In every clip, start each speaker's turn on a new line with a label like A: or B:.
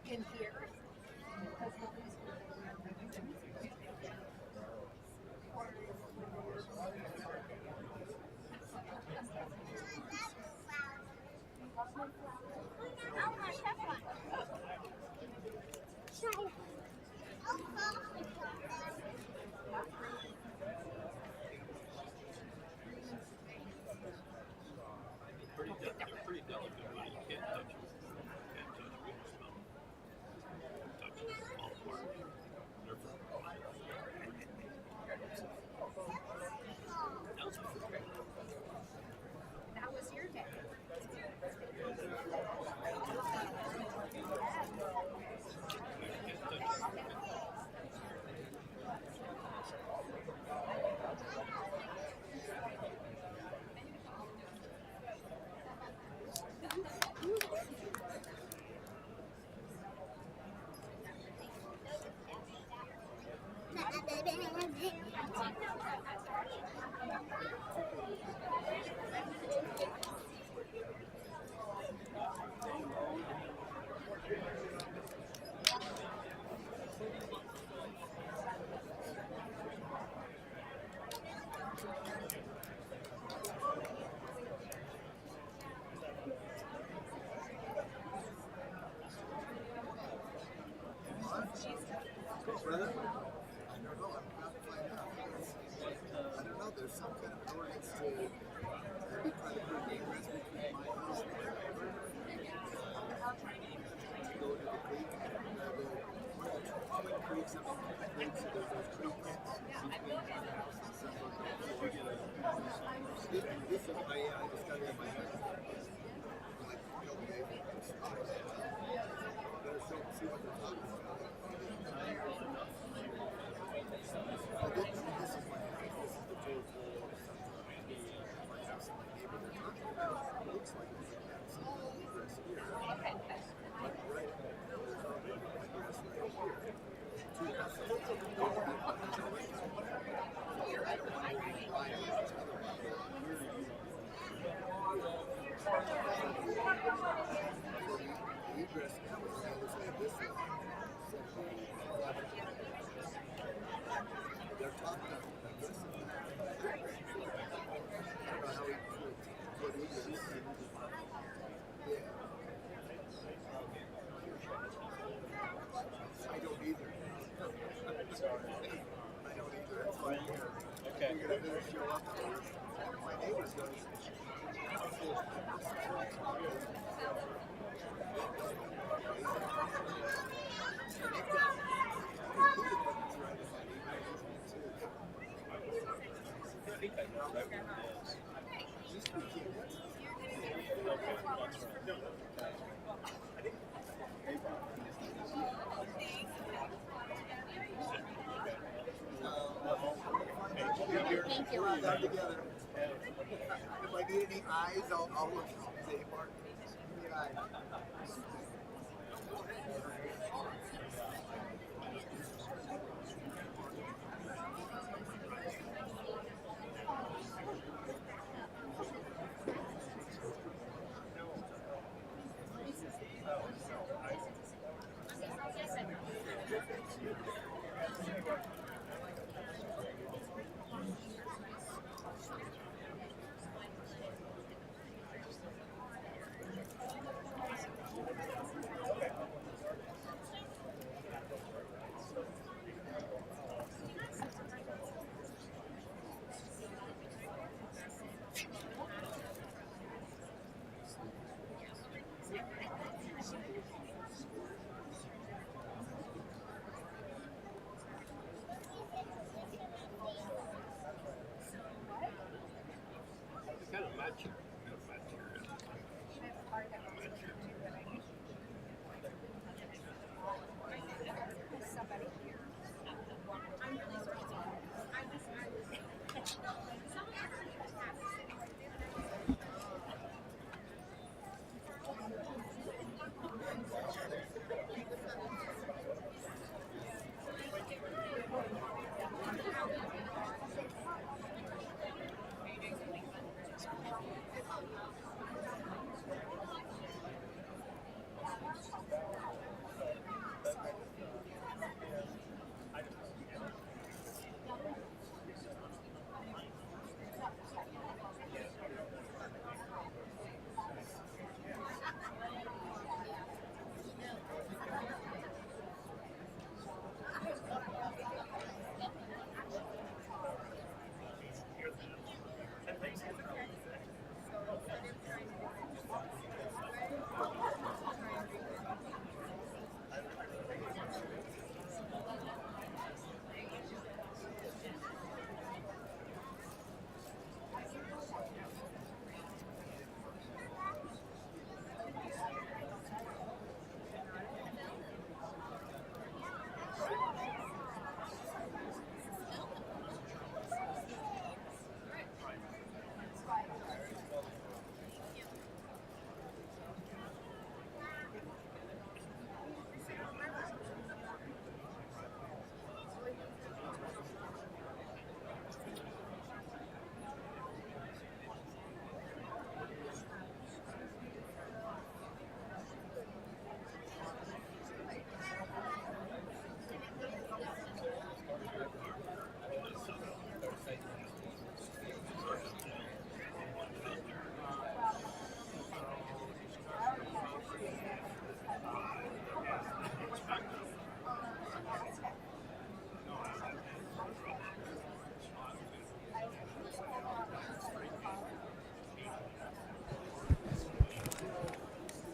A: In here.
B: Pretty delicate, but you can't touch them. Can't touch them. Touch them, fall apart. They're from.
A: That was your day.
C: Brother? I don't know. I'm about to find out. I don't know. There's some kind of ordinance to be trying to put a name rest between my house and my neighbor. To go to the creek. One of the twin creeks up in the creek, so there's those creek pits between my house and Sunbrook. This is my, I just got it in my head. Like, okay, better see what they're talking about. This is my house. This is the full floor of my house and my neighbor. They're talking about it looks like it's a house. This here. But right there's already a grass right here. Two houses. Here, I don't want to buy each other. The egress now is on the other side of this one. They're talking about this. I don't know how he could egress. Yeah. I don't either. I don't either. That's why I'm here.
B: Okay.
C: You're going to show up there. My neighbors goes.
A: Thank you.
C: Together. If I need any eyes, I'll look. Say, Mark, give me an eye.
B: Kind of match here. Kind of match here.
A: I have a hard time with it too, but I need somebody here. I'm really sorry.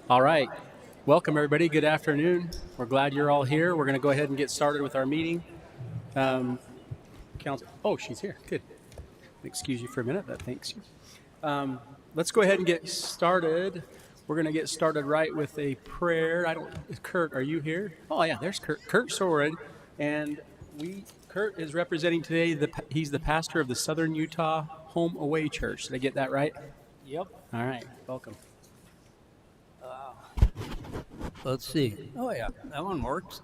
D: All right. Welcome, everybody. Good afternoon. We're glad you're all here. We're going to go ahead and get started with our meeting. Oh, she's here. Good. Excuse you for a minute, but thanks. Let's go ahead and get started. We're going to get started right with a prayer. Kurt, are you here? Oh, yeah, there's Kurt. Kurt Soren. And Kurt is representing today, he's the pastor of the Southern Utah Home Away Church. Did I get that right?
E: Yep.
D: All right. Welcome.
E: Let's see. Oh, yeah, that one works.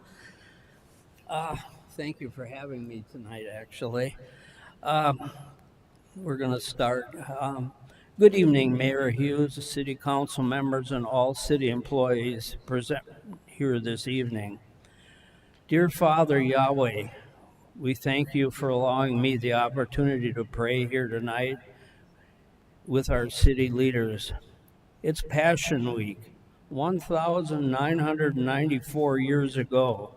E: Thank you for having me tonight, actually. We're going to start. Good evening, Mayor Hughes, City Council members, and all city employees present here this evening. Dear Father Yahweh, we thank you for allowing me the opportunity to pray here tonight with our city leaders. It's Passion Week. 1,994 years ago,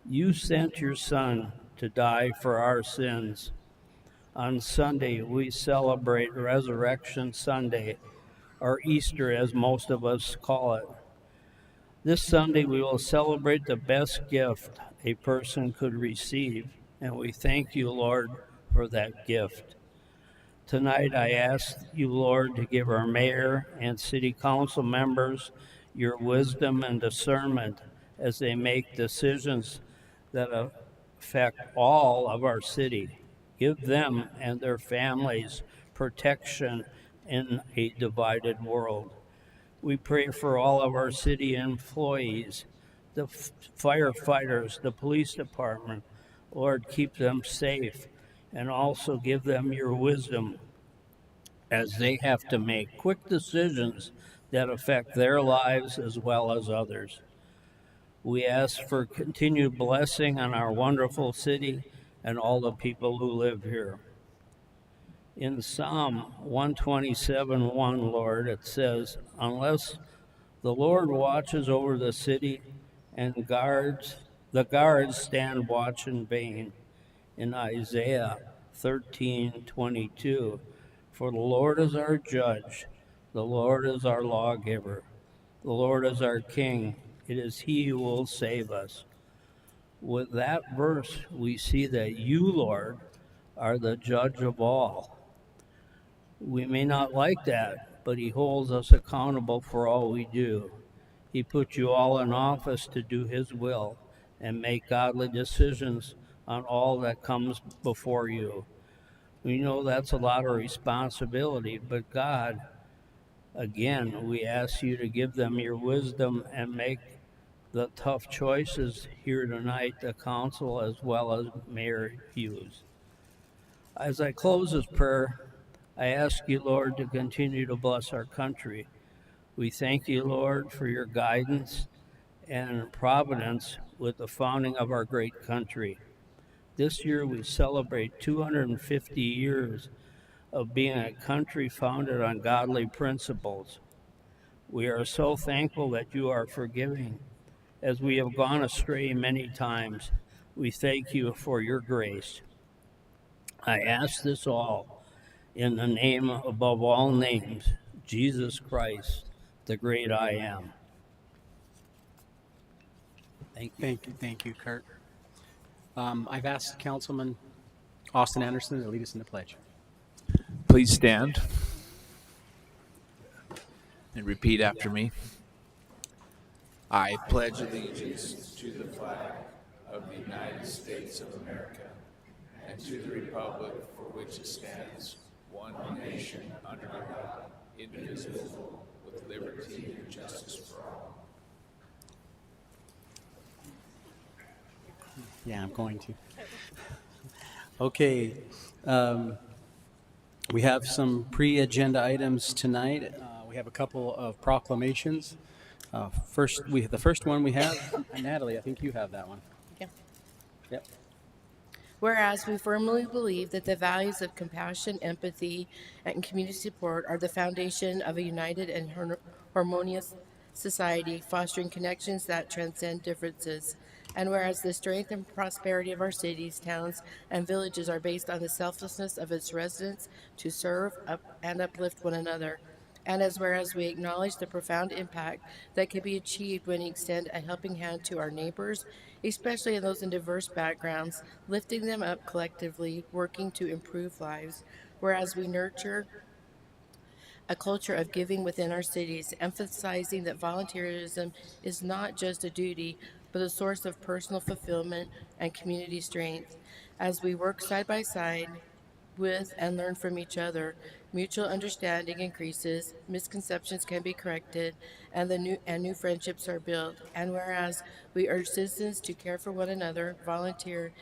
E: you sent your Son to die for our sins. On Sunday, we celebrate Resurrection Sunday, or Easter as most of us call it. This Sunday, we will celebrate the best gift a person could receive, and we thank you, Lord, for that gift. Tonight, I ask you, Lord, to give our mayor and city council members your wisdom and discernment as they make decisions that affect all of our city. Give them and their families protection in a divided world. We pray for all of our city employees, the firefighters, the police department. Lord, keep them safe and also give them your wisdom as they have to make quick decisions that affect their lives as well as others. We ask for continued blessing on our wonderful city and all the people who live here. In Psalm 127:1, Lord, it says, unless the Lord watches over the city and the guards stand watch in vain. In Isaiah 13:22, for the Lord is our judge, the Lord is our lawgiver. The Lord is our King. It is He who will save us. With that verse, we see that you, Lord, are the judge of all. We may not like that, but He holds us accountable for all we do. He put you all in office to do His will and make godly decisions on all that comes before you. We know that's a lot of responsibility, but God, again, we ask you to give them your wisdom and make the tough choices here tonight, the council as well as Mayor Hughes. As I close this prayer, I ask you, Lord, to continue to bless our country. We thank you, Lord, for your guidance and providence with the founding of our great country. This year we celebrate 250 years of being a country founded on godly principles. We are so thankful that you are forgiving. As we have gone astray many times, we thank you for your grace. I ask this all in the name above all names, Jesus Christ, the great I am. Thank you.
D: Thank you, Kurt. I've asked Councilman Austin Anderson to lead us in the pledge.
B: Please stand and repeat after me. I pledge allegiance to the flag of the United States of America and to the republic for which it stands, one nation under God, indivisible, with liberty and justice for all.
D: Yeah, I'm going to. Okay. We have some pre-agenda items tonight. We have a couple of proclamations. The first one we have, Natalie, I think you have that one.
F: Yeah.
D: Yep.
F: Whereas we firmly believe that the values of compassion, empathy, and community support are the foundation of a united and harmonious society, fostering connections that transcend differences. And whereas the strength and prosperity of our cities, towns, and villages are based on the selflessness of its residents to serve and uplift one another. And whereas we acknowledge the profound impact that can be achieved when we extend a helping hand to our neighbors, especially those in diverse backgrounds, lifting them up collectively, working to improve lives. Whereas we nurture a culture of giving within our cities, emphasizing that volunteerism is not just a duty, but a source of personal fulfillment and community strength. As we work side by side with and learn from each other, mutual understanding increases, misconceptions can be corrected, and new friendships are built. And whereas we urge citizens to care for one another, volunteer,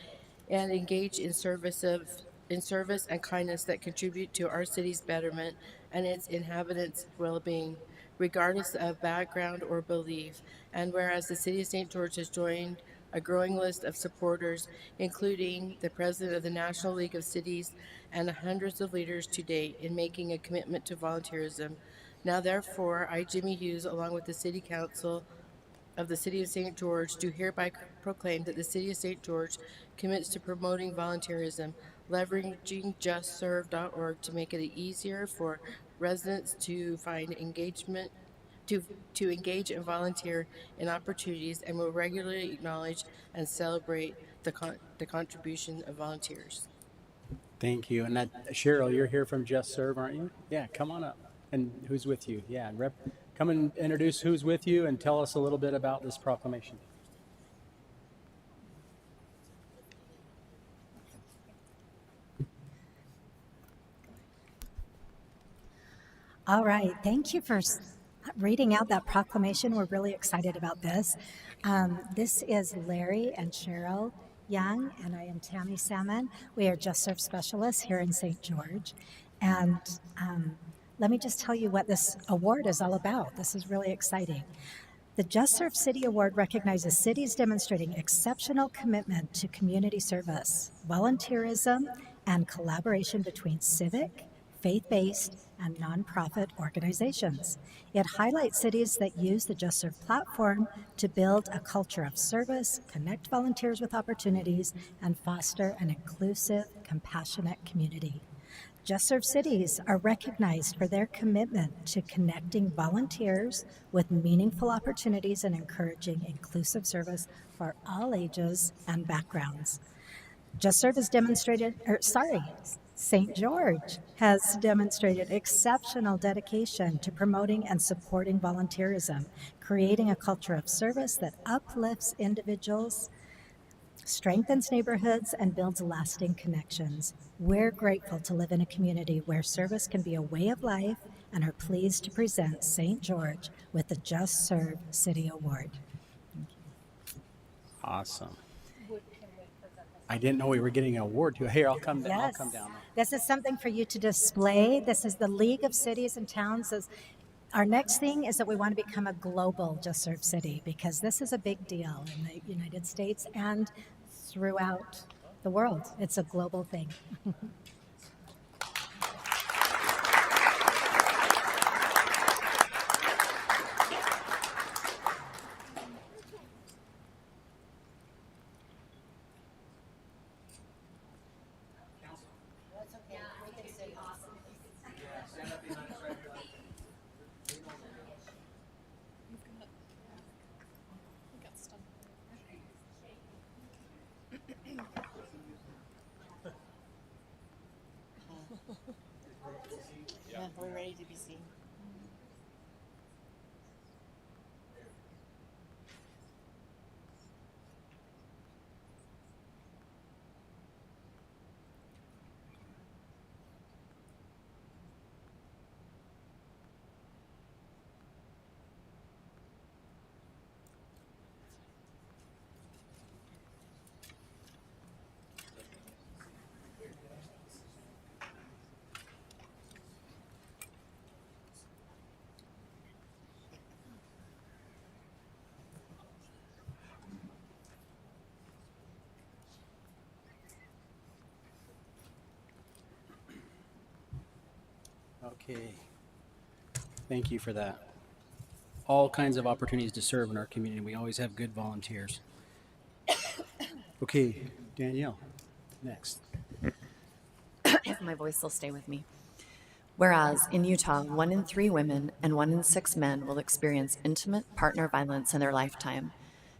F: and engage in service and kindness that contribute to our city's betterment and its inhabitants' well-being, regardless of background or belief. And whereas the City of St. George has joined a growing list of supporters, including the president of the National League of Cities and hundreds of leaders to date, in making a commitment to volunteerism. Now therefore, I, Jimmy Hughes, along with the City Council of the City of St. George, do hereby proclaim that the City of St. George commits to promoting volunteerism, leveraging justserve.org to make it easier for residents to find engagement, to engage and volunteer in opportunities, and will regularly acknowledge and celebrate the contribution of volunteers.
D: Thank you. And Cheryl, you're here from Just Serve, aren't you? Yeah, come on up. And who's with you? Yeah, come and introduce who's with you and tell us a little bit about this proclamation.
G: All right, thank you for reading out that proclamation. We're really excited about this. This is Larry and Cheryl Young, and I am Tammy Salmon. We are Just Serve specialists here in St. George. And let me just tell you what this award is all about. This is really exciting. The Just Serve City Award recognizes cities demonstrating exceptional commitment to community service, volunteerism, and collaboration between civic, faith-based, and nonprofit organizations. It highlights cities that use the Just Serve platform to build a culture of service, connect volunteers with opportunities, and foster an inclusive, compassionate community. Just Serve Cities are recognized for their commitment to connecting volunteers with meaningful opportunities and encouraging inclusive service for all ages and backgrounds. Just Serve has demonstrated, St. George has demonstrated exceptional dedication to promoting and supporting volunteerism, creating a culture of service that uplifts individuals, strengthens neighborhoods, and builds lasting connections. We're grateful to live in a community where service can be a way of life and are pleased to present St. George with the Just Serve City Award.
D: Awesome. I didn't know we were getting an award too. Here, I'll come down. I'll
G: Yes.
D: come down.
G: This is something for you to display. This is the League of Cities and Towns. Our next thing is that we want to become a global Just Serve City, because this is a big deal in the United States and throughout the world. It's a global thing.
F: Yeah, we're ready to be seen.
D: Okay. Thank you for that. All kinds of opportunities to serve in our community. We always have good volunteers. Okay, Danielle, next.
H: If my voice will stay with me. Whereas in Utah, 1 in 3 women and 1 in 6 men will experience intimate partner violence in their lifetime.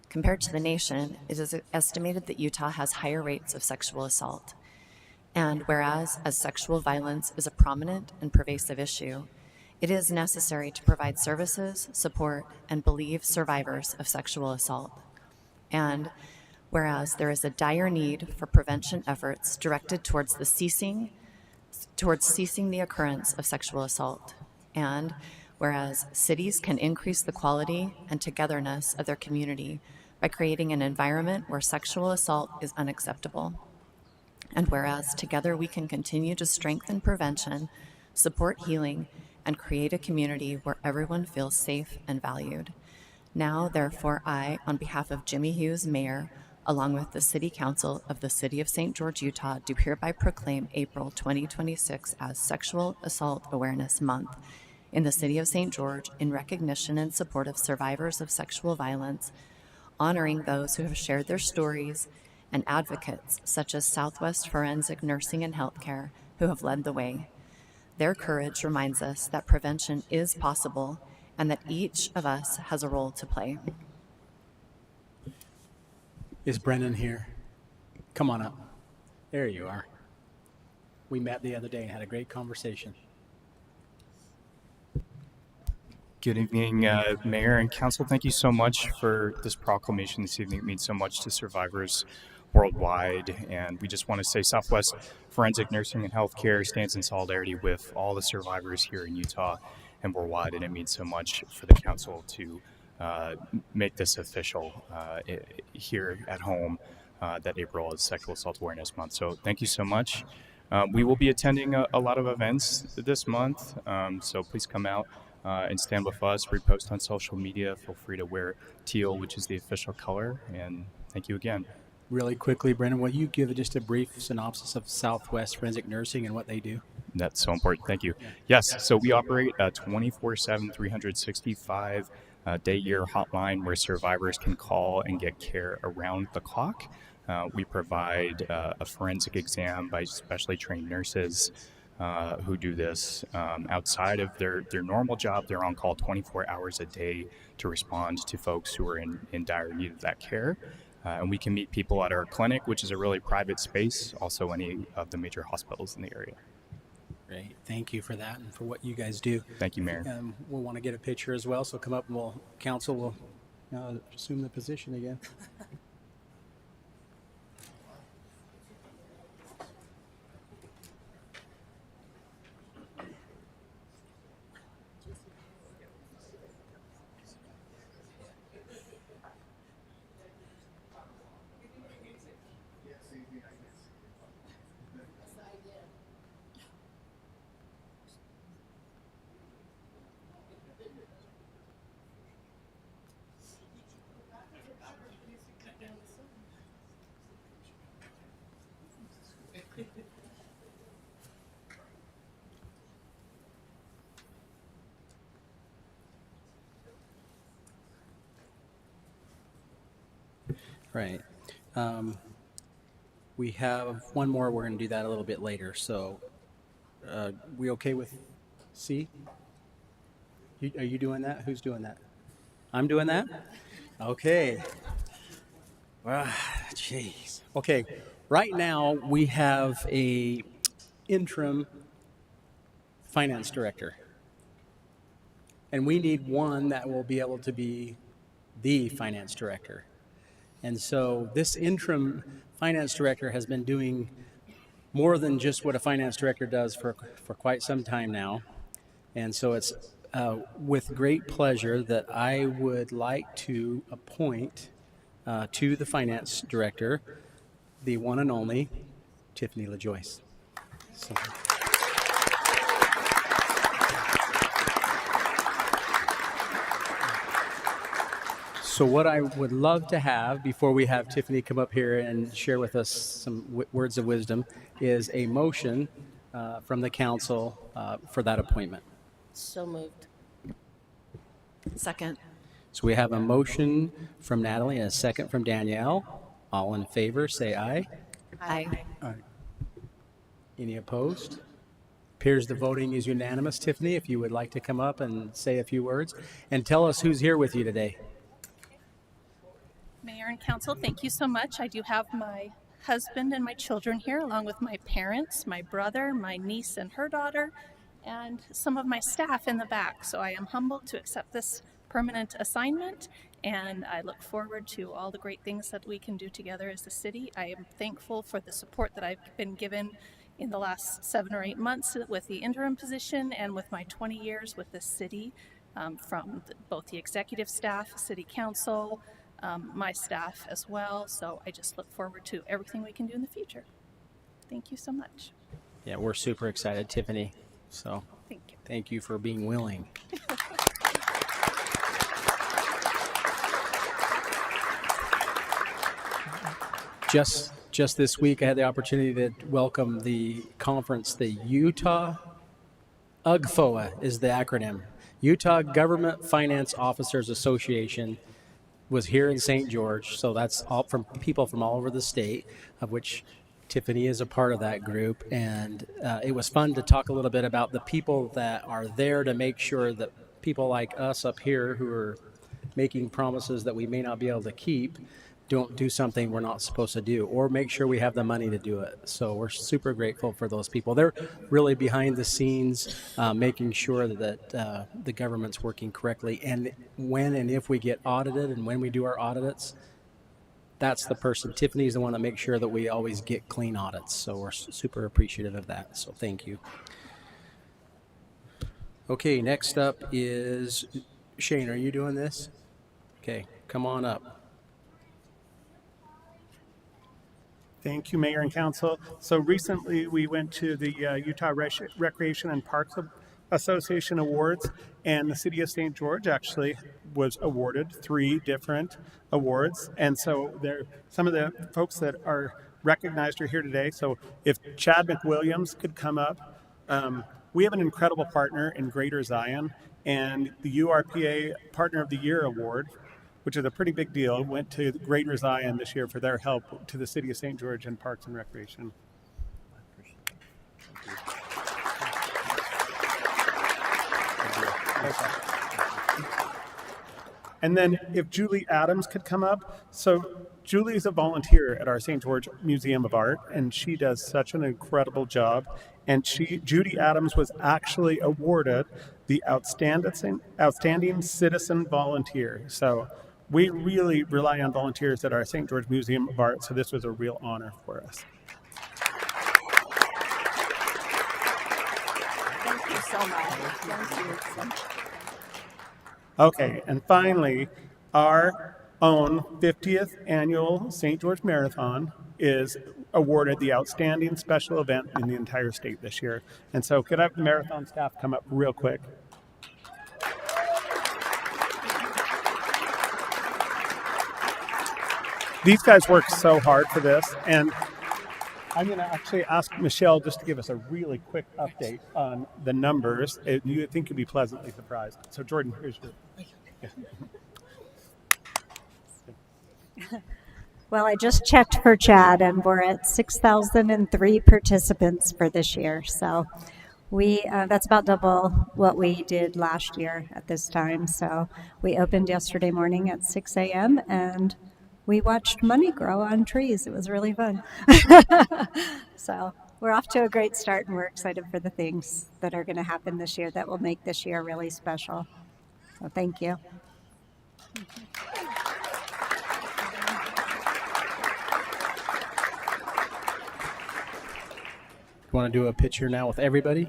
H: Compared to the nation, it is estimated that Utah has higher rates of sexual assault. And whereas, as sexual violence is a prominent and pervasive issue, it is necessary to provide services, support, and believe survivors of sexual assault. And whereas there is a dire need for prevention efforts directed towards ceasing the occurrence of sexual assault. And whereas cities can increase the quality and togetherness of their community by creating an environment where sexual assault is unacceptable. And whereas together we can continue to strengthen prevention, support healing, and create a community where everyone feels safe and valued. Now, therefore, I, on behalf of Jimmy Hughes, Mayor, along with the City Council of the City of St. George, Utah, do hereby proclaim April 2026 as Sexual Assault Awareness Month in the City of St. George in recognition and support of survivors of sexual violence, honoring those who have shared their stories, and advocates such as Southwest Forensic Nursing and Healthcare who have led the way. Their courage reminds us that prevention is possible and that each of us has a role to play.
D: Is Brennan here? Come on up. There you are. We met the other day and had a great conversation.
I: Good evening, Mayor and Council. Thank you so much for this proclamation this evening. It means so much to survivors worldwide, and we just want to say Southwest Forensic Nursing and Healthcare stands in solidarity with all the survivors here in Utah and worldwide, and it means so much for the Council to make this official here at home that April is Sexual Assault Awareness Month. So thank you so much. We will be attending a lot of events this month, so please come out and stand with us. Repost on social media. Feel free to wear teal, which is the official color, and thank you again.
D: Really quickly, Brennan, will you give just a brief synopsis of Southwest Forensic Nursing and what they do?
I: That's so important. Thank you. Yes, so we operate a 24/7, 365 day-year hotline where survivors can call and get care around the clock. We provide a forensic exam by specially trained nurses. who do this outside of their normal job. They're on call 24 hours a day to respond to folks who are in dire need of that care. And we can meet people at our clinic, which is a really private space, also any of the major hospitals in the area.
D: Great. Thank you for that and for what you guys do.
I: Thank you, Mayor.
D: We'll want to get a picture as well, so come up and council will assume the position again. Right. We have one more. We're going to do that a little bit later. So, we okay with C? Are you doing that? Who's doing that? I'm doing that? Okay. Jeez. Okay. Right now, we have a interim finance director. And we need one that will be able to be the finance director. And so this interim finance director has been doing more than just what a finance director does for quite some time now. And so it's with great pleasure that I would like to appoint to the finance director the one and only Tiffany LaJoyce. So. So what I would love to have before we have Tiffany come up here and share with us some words of wisdom is a motion from the council for that appointment.
F: So moved.
H: Second.
D: So we have a motion from Natalie and a second from Danielle. All in favor, say aye.
H: Aye.
D: Any opposed? Appears the voting is unanimous. Tiffany, if you would like to come up and say a few words and tell us who's here with you today.
J: Mayor and Council, thank you so much. I do have my husband and my children here, along with my parents, my brother, my niece and her daughter, and some of my staff in the back. So I am humbled to accept this permanent assignment, and I look forward to all the great things that we can do together as a city. I am thankful for the support that I've been given in the last 7 or 8 months with the interim position and with my 20 years with this city, from both the executive staff, city council, my staff as well. So I just look forward to everything we can do in the future. Thank you so much.
D: Yeah, we're super excited, Tiffany. So
J: Thank you.
D: Thank you for being willing. Just this week, I had the opportunity to welcome the conference, the Utah UGFOA is the acronym. Utah Government Finance Officers Association was here in St. George, so that's all from people from all over the state, of which Tiffany is a part of that group. And it was fun to talk a little bit about the people that are there to make sure that people like us up here who are making promises that we may not be able to keep don't do something we're not supposed to do, or make sure we have the money to do it. So we're super grateful for those people. They're really behind the scenes, making sure that the government's working correctly. And when and if we get audited and when we do our audits, that's the person. Tiffany's the one that makes sure that we always get clean audits. So we're super appreciative of that. So thank you. Okay, next up is Shane. Are you doing this? Okay, come on up.
K: Thank you, Mayor and Council. So recently we went to the Utah Recreation and Parks Association Awards, and the City of St. George actually was awarded 3 different awards. And so some of the folks that are recognized are here today. So if Chad McWilliams could come up. We have an incredible partner in Greater Zion, and the URPA Partner of the Year Award, which is a pretty big deal, went to Greater Zion this year for their help to the City of St. George and Parks and Recreation. And then if Julie Adams could come up. So Julie's a volunteer at our St. George Museum of Art, and she does such an incredible job. And Judy Adams was actually awarded the Outstanding Citizen Volunteer. So we really rely on volunteers at our St. George Museum of Art, so this was a real honor for us.
A: Thank you so much. Thank you.
K: Okay, and finally, our own 50th annual St. George Marathon is awarded the outstanding special event in the entire state this year. And so could I have the marathon staff come up real quick? These guys work so hard for this, and I'm going to actually ask Michelle just to give us a really quick update on the numbers. You think you'll be pleasantly surprised. So Jordan, here's your...
G: Well, I just checked for Chad, and we're at 6,003 participants for this year. So that's about double what we did last year at this time. So we opened yesterday morning at 6 a.m. and we watched money grow on trees. It was really fun. So we're off to a great start, and we're excited for the things that are going to happen this year that will make this year really special. So thank you.
D: You want to do a picture now with everybody?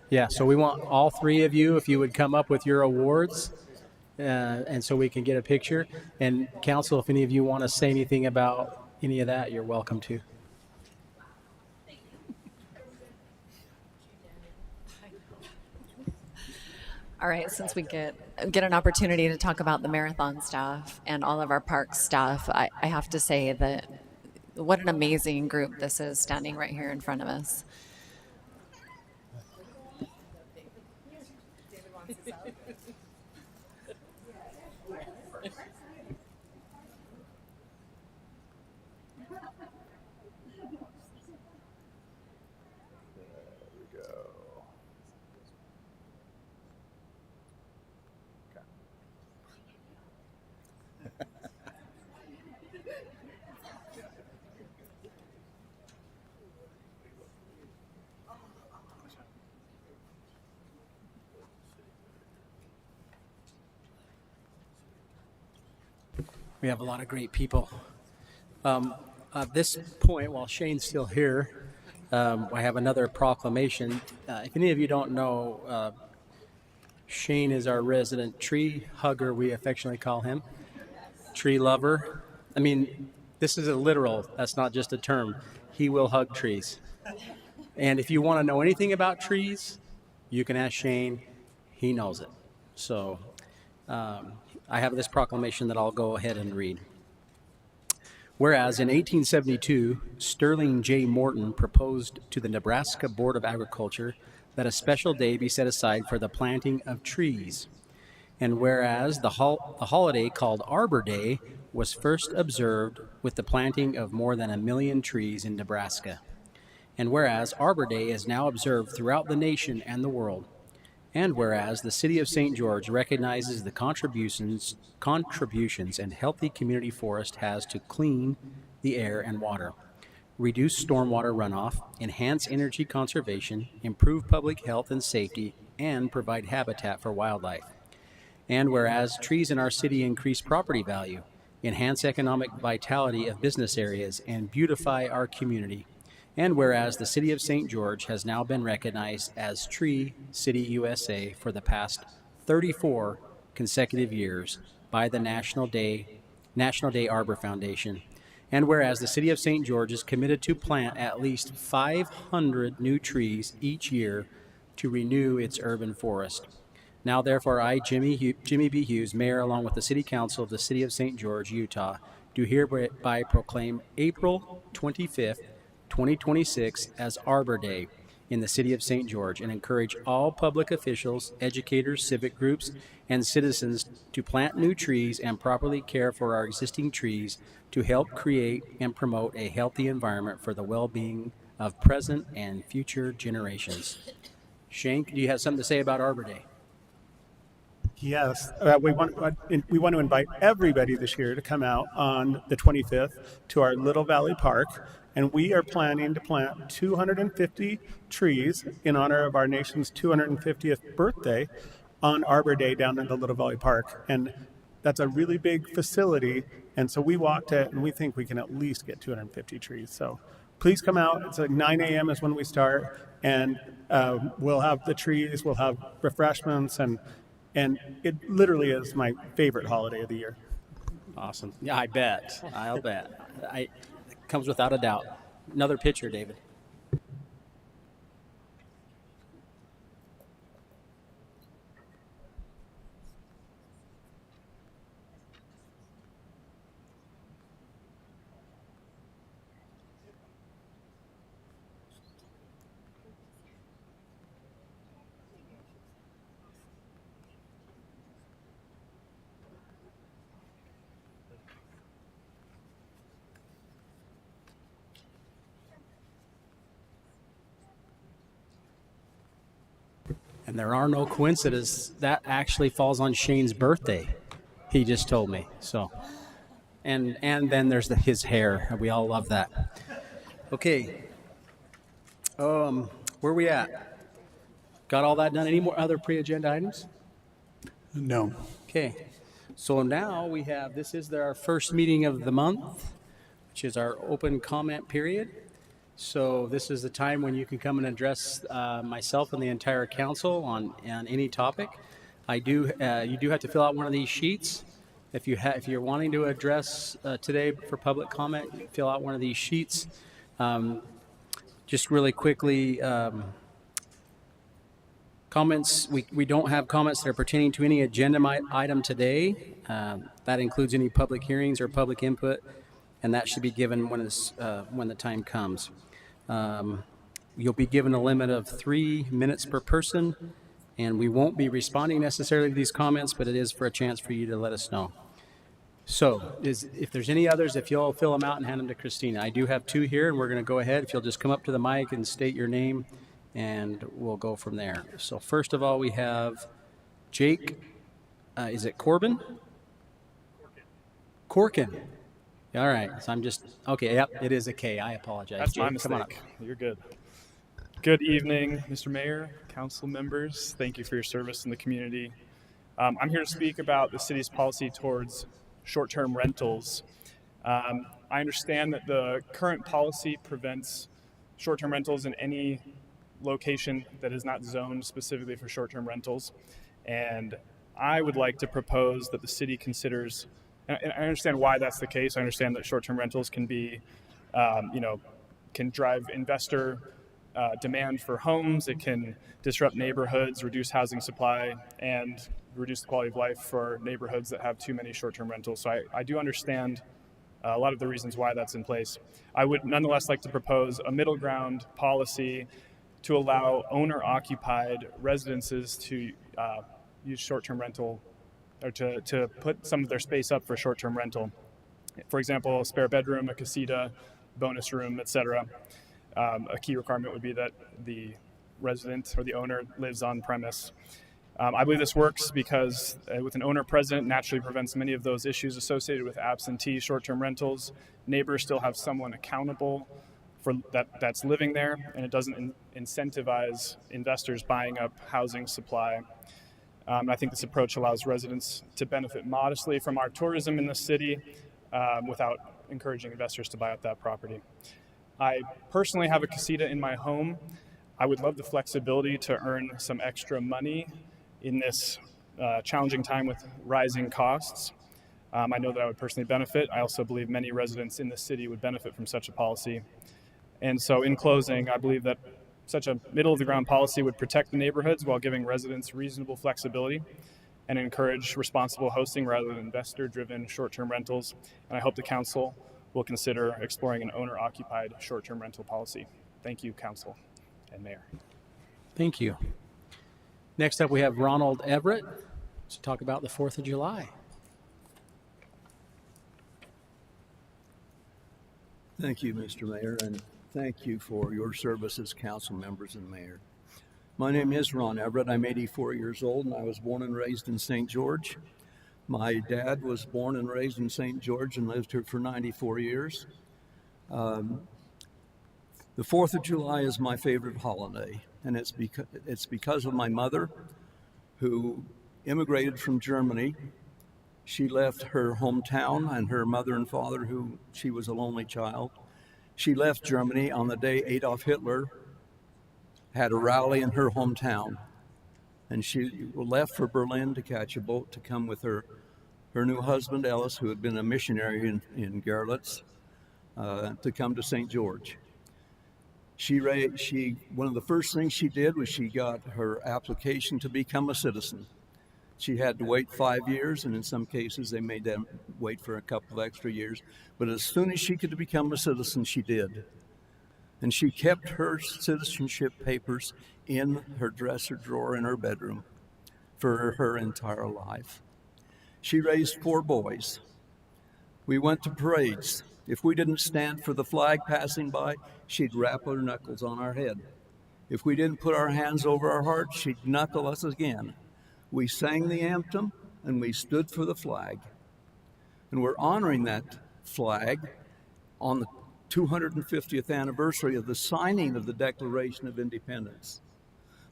D: Yeah, so we want all three of you, if you would come up with your awards, and so we can get a picture. And council, if any of you want to say anything about any of that, you're welcome to.
H: All right, since we get an opportunity to talk about the marathon staff and all of our park staff, I have to say that what an amazing group this is standing right here in front of us.
D: We have a lot of great people. At this point, while Shane's still here, I have another proclamation. If any of you don't know, Shane is our resident tree hugger, we affectionately call him. Tree lover. I mean, this is a literal, that's not just a term. He will hug trees. And if you want to know anything about trees, you can ask Shane. He knows it. So I have this proclamation that I'll go ahead and read. Whereas in 1872, Sterling J. Morton proposed to the Nebraska Board of Agriculture that a special day be set aside for the planting of trees. And whereas the holiday called Arbor Day was first observed with the planting of more than 1 million trees in Nebraska. And whereas Arbor Day is now observed throughout the nation and the world. And whereas the City of St. George recognizes the contributions and healthy community forest has to clean the air and water, reduce stormwater runoff, enhance energy conservation, improve public health and safety, and provide habitat for wildlife. And whereas trees in our city increase property value, enhance economic vitality of business areas, and beautify our community. And whereas the City of St. George has now been recognized as Tree City USA for the past 34 consecutive years by the National Day Arbor Foundation. And whereas the City of St. George is committed to plant at least 500 new trees each year to renew its urban forest. Now, therefore, I, Jimmy B. Hughes, Mayor, along with the City Council of the City of St. George, Utah, do hereby proclaim April 25th, 2026 as Arbor Day in the City of St. George and encourage all public officials, educators, civic groups, and citizens to plant new trees and properly care for our existing trees to help create and promote a healthy environment for the well-being of present and future generations. Shane, do you have something to say about Arbor Day?
K: Yes, we want to invite everybody this year to come out on the 25th to our Little Valley Park, and we are planning to plant 250 trees in honor of our nation's 250th birthday on Arbor Day down in the Little Valley Park. And that's a really big facility, and so we walked it, and we think we can at least get 250 trees. So please come out. It's like 9 a.m. is when we start, and we'll have the trees, we'll have refreshments, and it literally is my favorite holiday of the year.
D: Awesome. Yeah, I bet. I'll bet. It comes without a doubt. Another picture, David. And there are no coincidences. That actually falls on Shane's birthday. He just told me. So, and then there's his hair. We all love that. Okay. Where we at? Got all that done? Any more other pre-agenda items?
K: No.
D: Okay. So now we have, this is our first meeting of the month, which is our open comment period. So this is the time when you can come and address myself and the entire council on any topic. You do have to fill out one of these sheets. If you're wanting to address today for public comment, fill out one of these sheets. Just really quickly, comments. We don't have comments that are pertaining to any agenda item today. That includes any public hearings or public input, and that should be given when the time comes. You'll be given a limit of 3 minutes per person, and we won't be responding necessarily to these comments, but it is for a chance for you to let us know. So if there's any others, if you'll fill them out and hand them to Christina. I do have 2 here, and we're going to go ahead. If you'll just come up to the mic and state your name, and we'll go from there. So first of all, we have Jake. Is it Corbin? Corkin. All right. So I'm just okay. Yep, it is a K. I apologize.
L: That's
D: Jake,
L: my mistake.
D: come on up.
L: You're good. Good evening, Mr. Mayor, council members. Thank you for your service in the community. I'm here to speak about the city's policy towards short-term rentals. I understand that the current policy prevents short-term rentals in any location that is not zoned specifically for short-term rentals. And I would like to propose that the city considers, and I understand why that's the case. I understand that short-term rentals can be, can drive investor demand for homes. It can disrupt neighborhoods, reduce housing supply, and reduce the quality of life for neighborhoods that have too many short-term rentals. So I do understand a lot of the reasons why that's in place. I would nonetheless like to propose a middle ground policy to allow owner-occupied residences to use short-term rental, or to put some of their space up for short-term rental. For example, a spare bedroom, a casita, bonus room, etc. A key requirement would be that the resident or the owner lives on premise. I believe this works because with an owner present, naturally prevents many of those issues associated with absentee short-term rentals. Neighbors still have someone accountable for that's living there, and it doesn't incentivize investors buying up housing supply. I think this approach allows residents to benefit modestly from our tourism in the city without encouraging investors to buy up that property. I personally have a casita in my home. I would love the flexibility to earn some extra money in this challenging time with rising costs. I know that I would personally benefit. I also believe many residents in the city would benefit from such a policy. And so in closing, I believe that such a middle-of-the-ground policy would protect the neighborhoods while giving residents reasonable flexibility and encourage responsible hosting rather than investor-driven short-term rentals. And I hope the council will consider exploring an owner-occupied short-term rental policy. Thank you, council and mayor.
D: Thank you. Next up, we have Ronald Everett to talk about the 4th of July.
M: Thank you, Mr. Mayor, and thank you for your service as council members and mayor. My name is Ron Everett. I'm 84 years old, and I was born and raised in St. George. My dad was born and raised in St. George and lived here for 94 years. The 4th of July is my favorite holiday, and it's because of my mother, who immigrated from Germany. She left her hometown and her mother and father, who she was a lonely child. She left Germany on the day Adolf Hitler had a rally in her hometown, and she left for Berlin to catch a boat to come with her new husband Ellis, who had been a missionary in Görlitz, to come to St. George. One of the first things she did was she got her application to become a citizen. She had to wait 5 years, and in some cases they made them wait for a couple of extra years. But as soon as she could become a citizen, she did. And she kept her citizenship papers in her dresser drawer in her bedroom for her entire life. She raised 4 boys. We went to parades. If we didn't stand for the flag passing by, she'd rap her knuckles on our head. If we didn't put our hands over our hearts, she'd knuckle us again. We sang the anthem, and we stood for the flag. And we're honoring that flag on the 250th anniversary of the signing of the Declaration of Independence.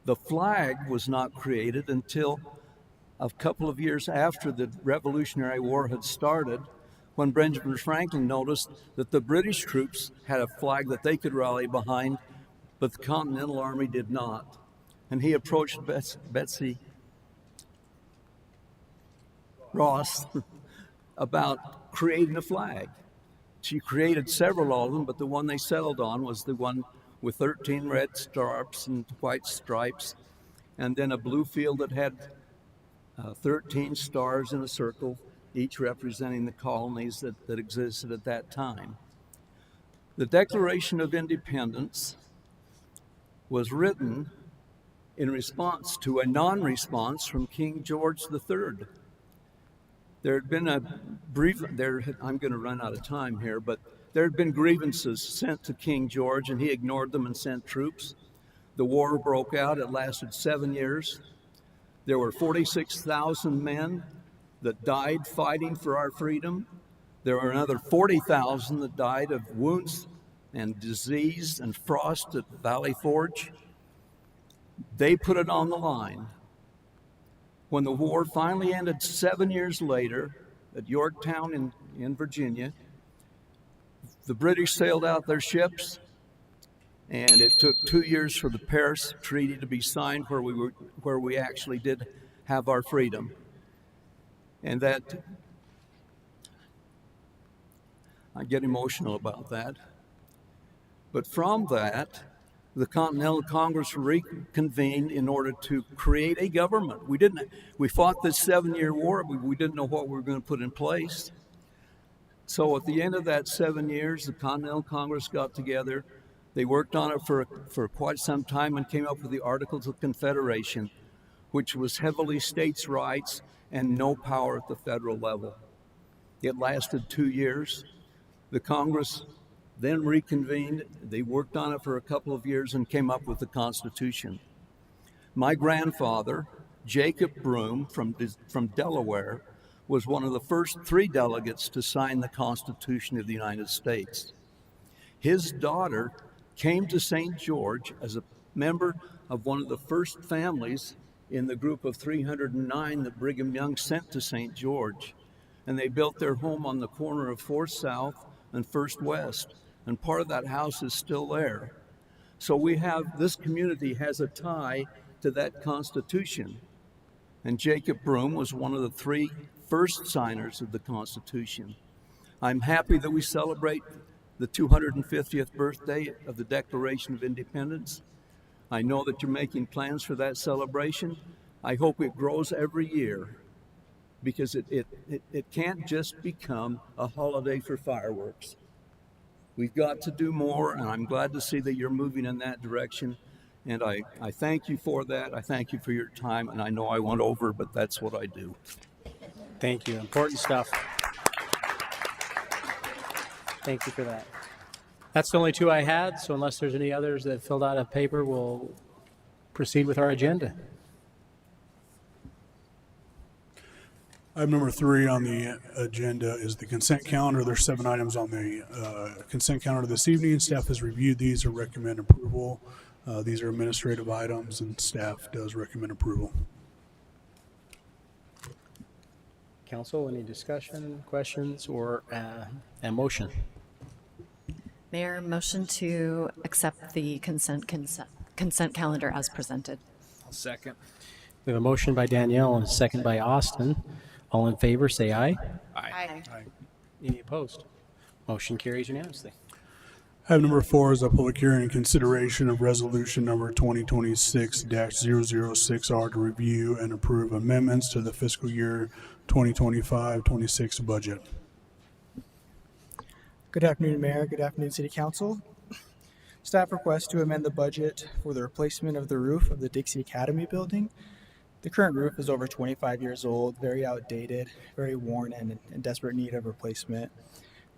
M: The flag was not created until a couple of years after the Revolutionary War had started, when Benjamin Franklin noticed that the British troops had a flag that they could rally behind, but the Continental Army did not. And he approached Betsy Ross about creating a flag. She created several of them, but the one they settled on was the one with 13 red stars and white stripes, and then a blue field that had 13 stars in a circle, each representing the colonies that existed at that time. The Declaration of Independence was written in response to a non-response from King George III. There had been I'm going to run out of time here, but there had been grievances sent to King George, and he ignored them and sent troops. The war broke out. It lasted 7 years. There were 46,000 men that died fighting for our freedom. There were another 40,000 that died of wounds and disease and frost at Valley Forge. They put it on the line. When the war finally ended 7 years later at Yorktown in Virginia, the British sailed out their ships, and it took 2 years for the Paris Treaty to be signed, where we actually did have our freedom. And that, I get emotional about that. But from that, the Continental Congress reconvened in order to create a government. We fought this 7-year war, but we didn't know what we were going to put in place. So at the end of that 7 years, the Continental Congress got together. They worked on it for quite some time and came up with the Articles of Confederation, which was heavily states' rights and no power at the federal level. It lasted 2 years. The Congress then reconvened. They worked on it for a couple of years and came up with the Constitution. My grandfather, Jacob Broom from Delaware, was one of the first 3 delegates to sign the Constitution of the United States. His daughter came to St. George as a member of one of the first families in the group of 309 that Brigham Young sent to St. George. And they built their home on the corner of 4th South and 1st West. And part of that house is still there. So this community has a tie to that Constitution. And Jacob Broom was one of the 3 first signers of the Constitution. I'm happy that we celebrate the 250th birthday of the Declaration of Independence. I know that you're making plans for that celebration. I hope it grows every year, because it can't just become a holiday for fireworks. We've got to do more, and I'm glad to see that you're moving in that direction. And I thank you for that. I thank you for your time, and I know I went over, but that's what I do.
D: Thank you. Important stuff. Thank you for that. That's the only 2 I had, so unless there's any others that filled out a paper, we'll proceed with our agenda.
N: Item number 3 on the agenda is the consent calendar. There's 7 items on the consent calendar this evening. Staff has reviewed these and recommend approval. These are administrative items, and staff does recommend approval.
D: Council, any discussion, questions, or a motion?
H: Mayor, motion to accept the consent calendar as presented.
B: I'll second.
D: We have a motion by Danielle and a second by Austin. All in favor, say aye.
B: Aye.
D: Any opposed? Motion carries unanimously.
N: Item number 4 is a public hearing and consideration of resolution number 2026-006R to review and approve amendments to the fiscal year 2025-26 budget.
O: Good afternoon, Mayor. Good afternoon, City Council. Staff requests to amend the budget for the replacement of the roof of the Dixie Academy building. The current roof is over 25 years old, very outdated, very worn, and in desperate need of replacement.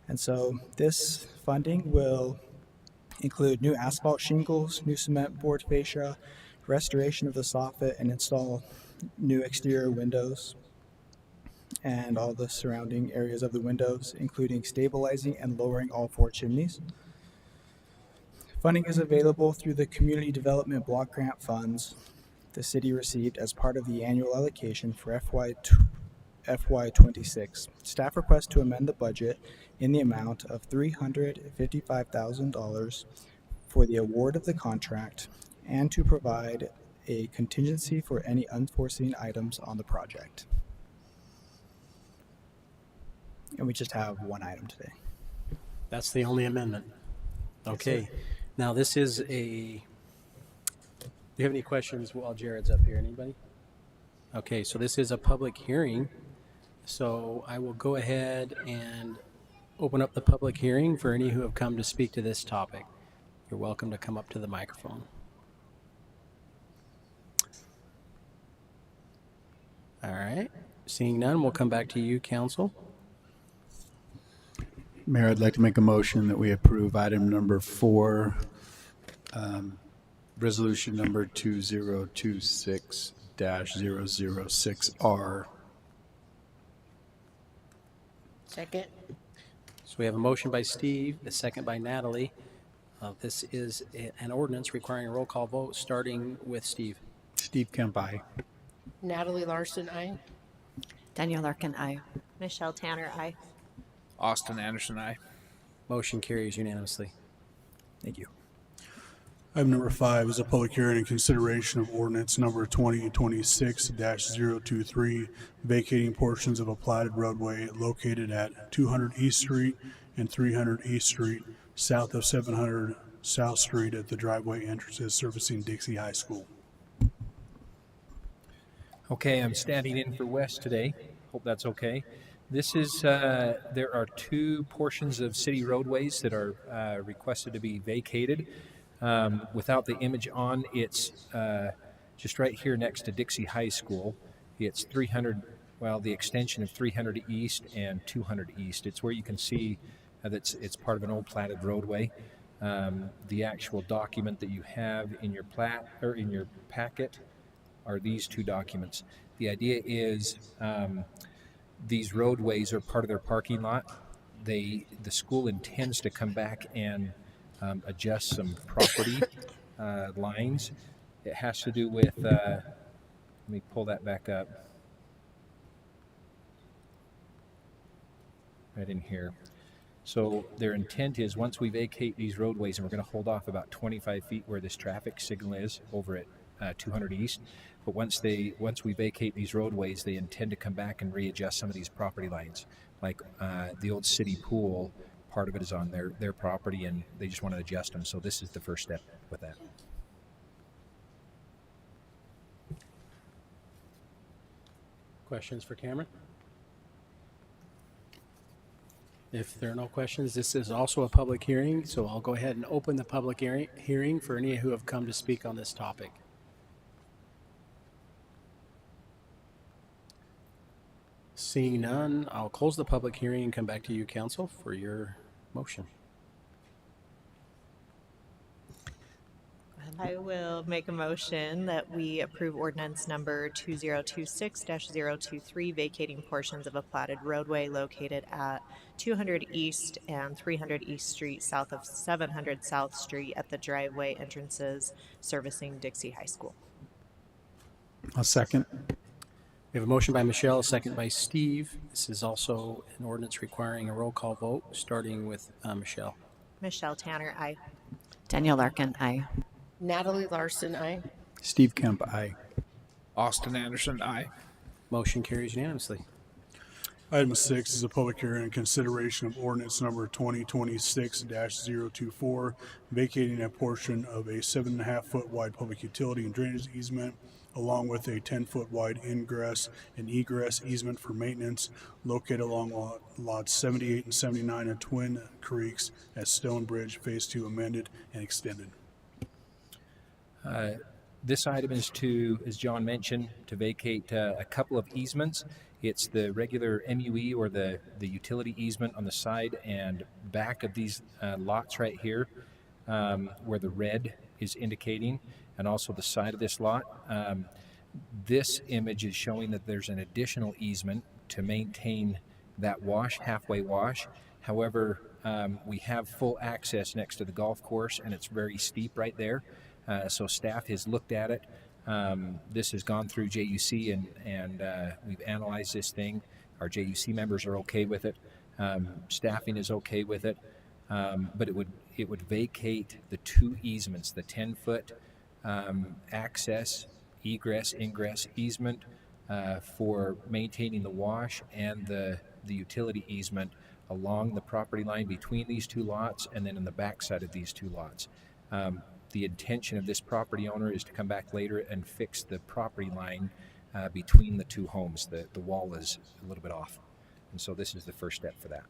O: And so this funding will include new asphalt shingles, new cement board fascia, restoration of the soffit, and install new exterior windows and all the surrounding areas of the windows, including stabilizing and lowering all 4 chimneys. Funding is available through the Community Development Block Grant funds the city received as part of the annual allocation for FY26. Staff requests to amend the budget in the amount of $355,000 for the award of the contract and to provide a contingency for any unforeseen items on the project. And we just have 1 item today.
D: That's the only amendment. Okay. Now this is a, do you have any questions while Jared's up here? Anybody? Okay, so this is a public hearing. So I will go ahead and open up the public hearing for any who have come to speak to this topic. You're welcome to come up to the microphone. All right. Seeing none, we'll come back to you, Council.
P: Mayor, I'd like to make a motion that we approve item number 4, resolution number 2026-006R.
F: Second.
D: So we have a motion by Steve, a second by Natalie. This is an ordinance requiring a roll call vote, starting with Steve.
P: Steve Kemp, aye.
F: Natalie Larson, aye.
H: Danielle Larkin, aye.
A: Michelle Tanner, aye.
B: Austin Anderson, aye.
D: Motion carries unanimously.
O: Thank you.
N: Item number 5 is a public hearing and consideration of ordinance number 2026-023, vacating portions of a platted roadway located at 200 East Street and 300 East Street, south of 700 South Street at the driveway entrances servicing Dixie High School.
Q: Okay, I'm standing in for Wes today. Hope that's okay. This is, there are 2 portions of city roadways that are requested to be vacated. Without the image on, it's just right here next to Dixie High School. It's 300, well, the extension of 300 East and 200 East. It's where you can see that it's part of an old platted roadway. The actual document that you have in your plat or in your packet are these 2 documents. The idea is these roadways are part of their parking lot. The school intends to come back and adjust some property lines. It has to do with, let me pull that back up. Right in here. So their intent is once we vacate these roadways, and we're going to hold off about 25 feet where this traffic signal is over at 200 East. But once we vacate these roadways, they intend to come back and readjust some of these property lines. Like the old city pool, part of it is on their property, and they just want to adjust them. So this is the first step with that.
D: Questions for Cameron? If there are no questions, this is also a public hearing, so I'll go ahead and open the public hearing for any who have come to speak on this topic. Seeing none, I'll close the public hearing and come back to you, Council, for your motion.
R: I will make a motion that we approve ordinance number 2026-023, vacating portions of a platted roadway located at 200 East and 300 East Street, south of 700 South Street at the driveway entrances servicing Dixie High School.
P: A second.
D: We have a motion by Michelle, a second by Steve. This is also an ordinance requiring a roll call vote, starting with Michelle.
R: Michelle Tanner, aye.
H: Danielle Larkin, aye.
F: Natalie Larson, aye.
P: Steve Kemp, aye.
B: Austin Anderson, aye.
D: Motion carries unanimously.
N: Item 6 is a public hearing and consideration of ordinance number 2026-024, vacating a portion of a 7.5-foot wide public utility and drainage easement, along with a 10-foot wide ingress and egress easement for maintenance located along lots 78 and 79 of Twin Creeks at Stonebridge, Phase 2 amended and extended.
Q: This item is to, as John mentioned, to vacate a couple of easements. It's the regular MUE or the utility easement on the side and back of these lots right here, where the red is indicating, and also the side of this lot. This image is showing that there's an additional easement to maintain that wash, halfway wash. However, we have full access next to the golf course, and it's very steep right there. So staff has looked at it. This has gone through JUC, and we've analyzed this thing. Our JUC members are okay with it. Staffing is okay with it. But it would vacate the two easements, the 10-foot access, egress, ingress easement for maintaining the wash, and the utility easement along the property line between these two lots, and then in the backside of these two lots. The intention of this property owner is to come back later and fix the property line between the two homes. The wall is a little bit off, and so this is the first step for that.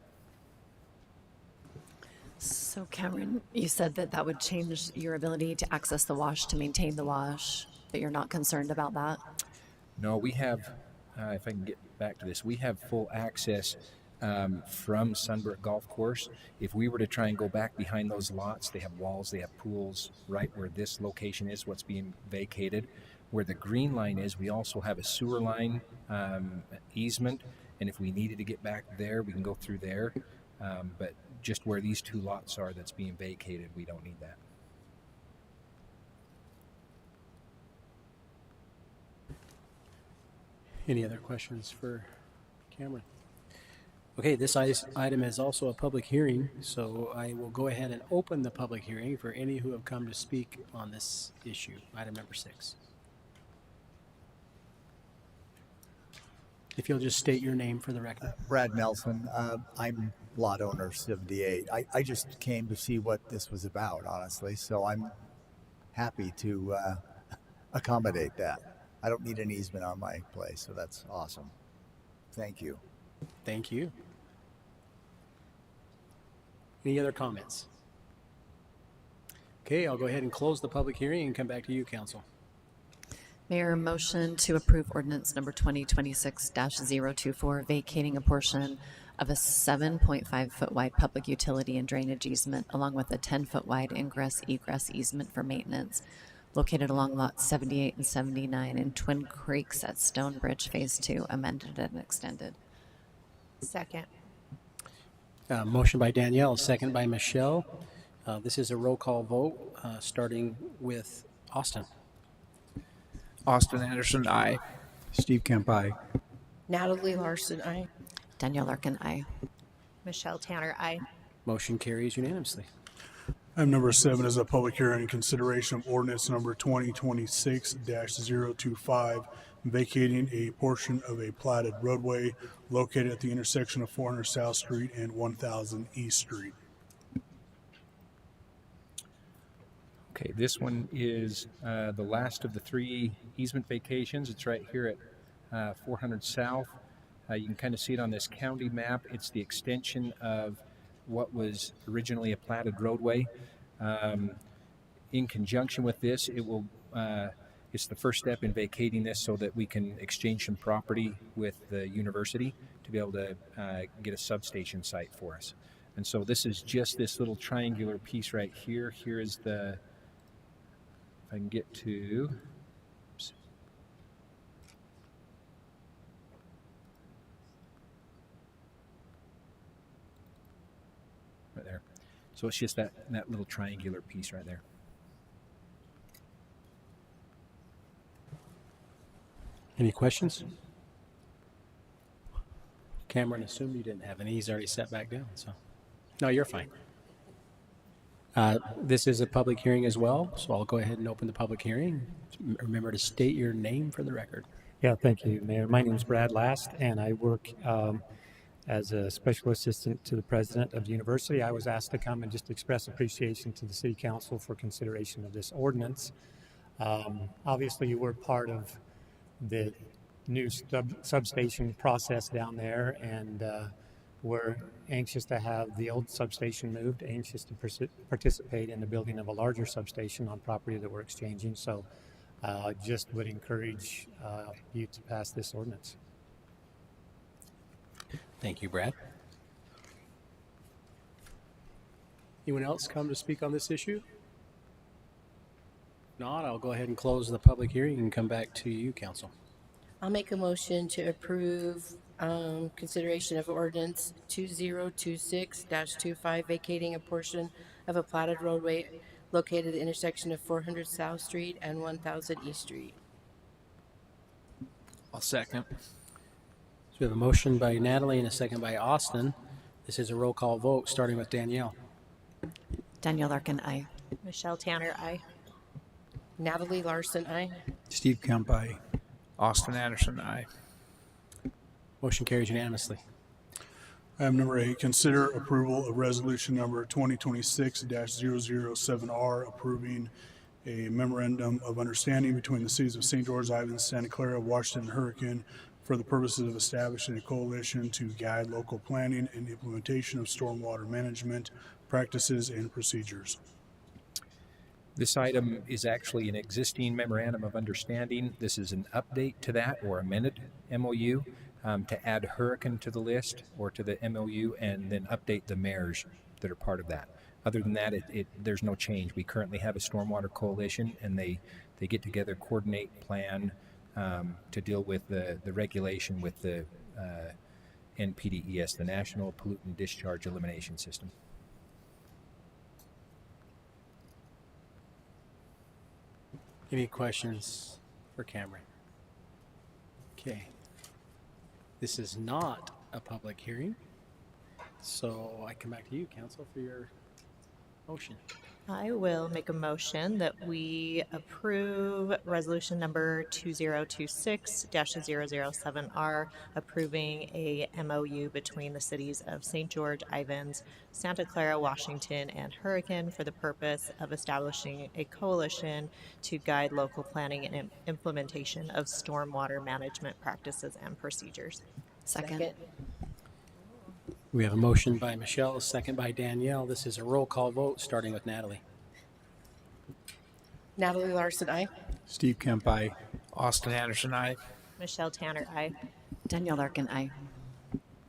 H: So Cameron, you said that would change your ability to access the wash, to maintain the wash, but you're not concerned about that?
Q: No, we have, if I can get back to this, we have full access from Sunbrook Golf Course. If we were to try and go back behind those lots, they have walls, they have pools right where this location is, what's being vacated. Where the green line is, we also have a sewer line easement, and if we needed to get back there, we can go through there. But just where these two lots are that's being vacated, we don't need that.
D: Any other questions for Cameron? Okay, this item is also a public hearing, so I will go ahead and open the public hearing for any who have come to speak on this issue. Item number 6. If you'll just state your name for the record.
S: Brad Nelson. I'm lot owner 78. I just came to see what this was about, honestly, so I'm happy to accommodate that. I don't need an easement on my place, so that's awesome. Thank you.
D: Thank you. Any other comments? Okay, I'll go ahead and close the public hearing and come back to you, Council.
H: Mayor, motion to approve ordinance number 2026-024, vacating a portion of a 7.5-foot wide public utility and drainage easement, along with a 10-foot wide ingress-egress easement for maintenance, located along lots 78 and 79 in Twin Creeks at Stonebridge, Phase 2, amended and extended.
F: Second.
D: Motion by Danielle, second by Michelle. This is a roll call vote, starting with Austin.
B: Austin Anderson, aye.
P: Steve Kemp, aye.
F: Natalie Larson, aye.
H: Danielle Larkin, aye.
R: Michelle Tanner, aye.
D: Motion carries unanimously.
N: Item number 7 is a public hearing and consideration of ordinance number 2026-025, vacating a portion of a platted roadway located at the intersection of 400 South Street and 1000 East Street.
Q: Okay, this one is the last of the 3 easement vacations. It's right here at 400 South. You can kind of see it on this county map. It's the extension of what was originally a platted roadway. In conjunction with this, it's the first step in vacating this so that we can exchange some property with the university to be able to get a substation site for us. And so this is just this little triangular piece right here. Here is the, if if I can get to. Oops. Right there. So it's just that little triangular piece right there.
D: Any questions? Cameron assumed you didn't have any. He's already sat back down, so. No, you're fine. This is a public hearing as well, so I'll go ahead and open the public hearing. Remember to state your name for the record.
T: Yeah, thank you, Mayor. My name is Brad Last, and I work as a special assistant to the president of the university. I was asked to come and just express appreciation to the city council for consideration of this ordinance. Obviously, you were part of the new substation process down there, and we're anxious to have the old substation moved, anxious to participate in the building of a larger substation on property that we're exchanging. So just would encourage you to pass this ordinance.
D: Thank you, Brad. Anyone else come to speak on this issue? If not, I'll go ahead and close the public hearing and come back to you, council.
F: I'll make a motion to approve consideration of ordinance 2026-25, vacating a portion of a platted roadway located at the intersection of 400 South Street and 1000 East Street.
B: I'll second.
D: So we have a motion by Natalie and a second by Austin. This is a roll call vote, starting with Danielle.
H: Danielle Larkin, aye.
R: Michelle Tanner, aye.
F: Natalie Larson, aye.
P: Steve Kemp, aye.
B: Austin Anderson, aye.
D: Motion carries unanimously.
N: Item number 8, consider approval of resolution number 2026-007R, approving a memorandum of understanding between the cities of St. George, Ivins, Santa Clara, Washington, and Hurricane for the purposes of establishing a coalition to guide local planning and implementation of stormwater management practices and procedures.
Q: This item is actually an existing memorandum of understanding. This is an update to that or amended MOU to add Hurricane to the list or to the MOU, and then update the mayors that are part of that. Other than that, there's no change. We currently have a stormwater coalition, and they get together, coordinate, plan to deal with the regulation with the NPDES, the National Pollutant Discharge Elimination System.
D: Any questions for Cameron? Okay. This is not a public hearing, so I come back to you, council, for your motion.
R: I will make a motion that we approve resolution number 2026-007R, approving a MOU between the cities of St. George, Ivins, Santa Clara, Washington, and Hurricane for the purpose of establishing a coalition to guide local planning and implementation of stormwater management practices and procedures.
H: Second.
D: We have a motion by Michelle, a second by Danielle. This is a roll call vote, starting with Natalie.
F: Natalie Larson, aye.
P: Steve Kemp, aye.
B: Austin Anderson, aye.
R: Michelle Tanner, aye.
H: Danielle Larkin, aye.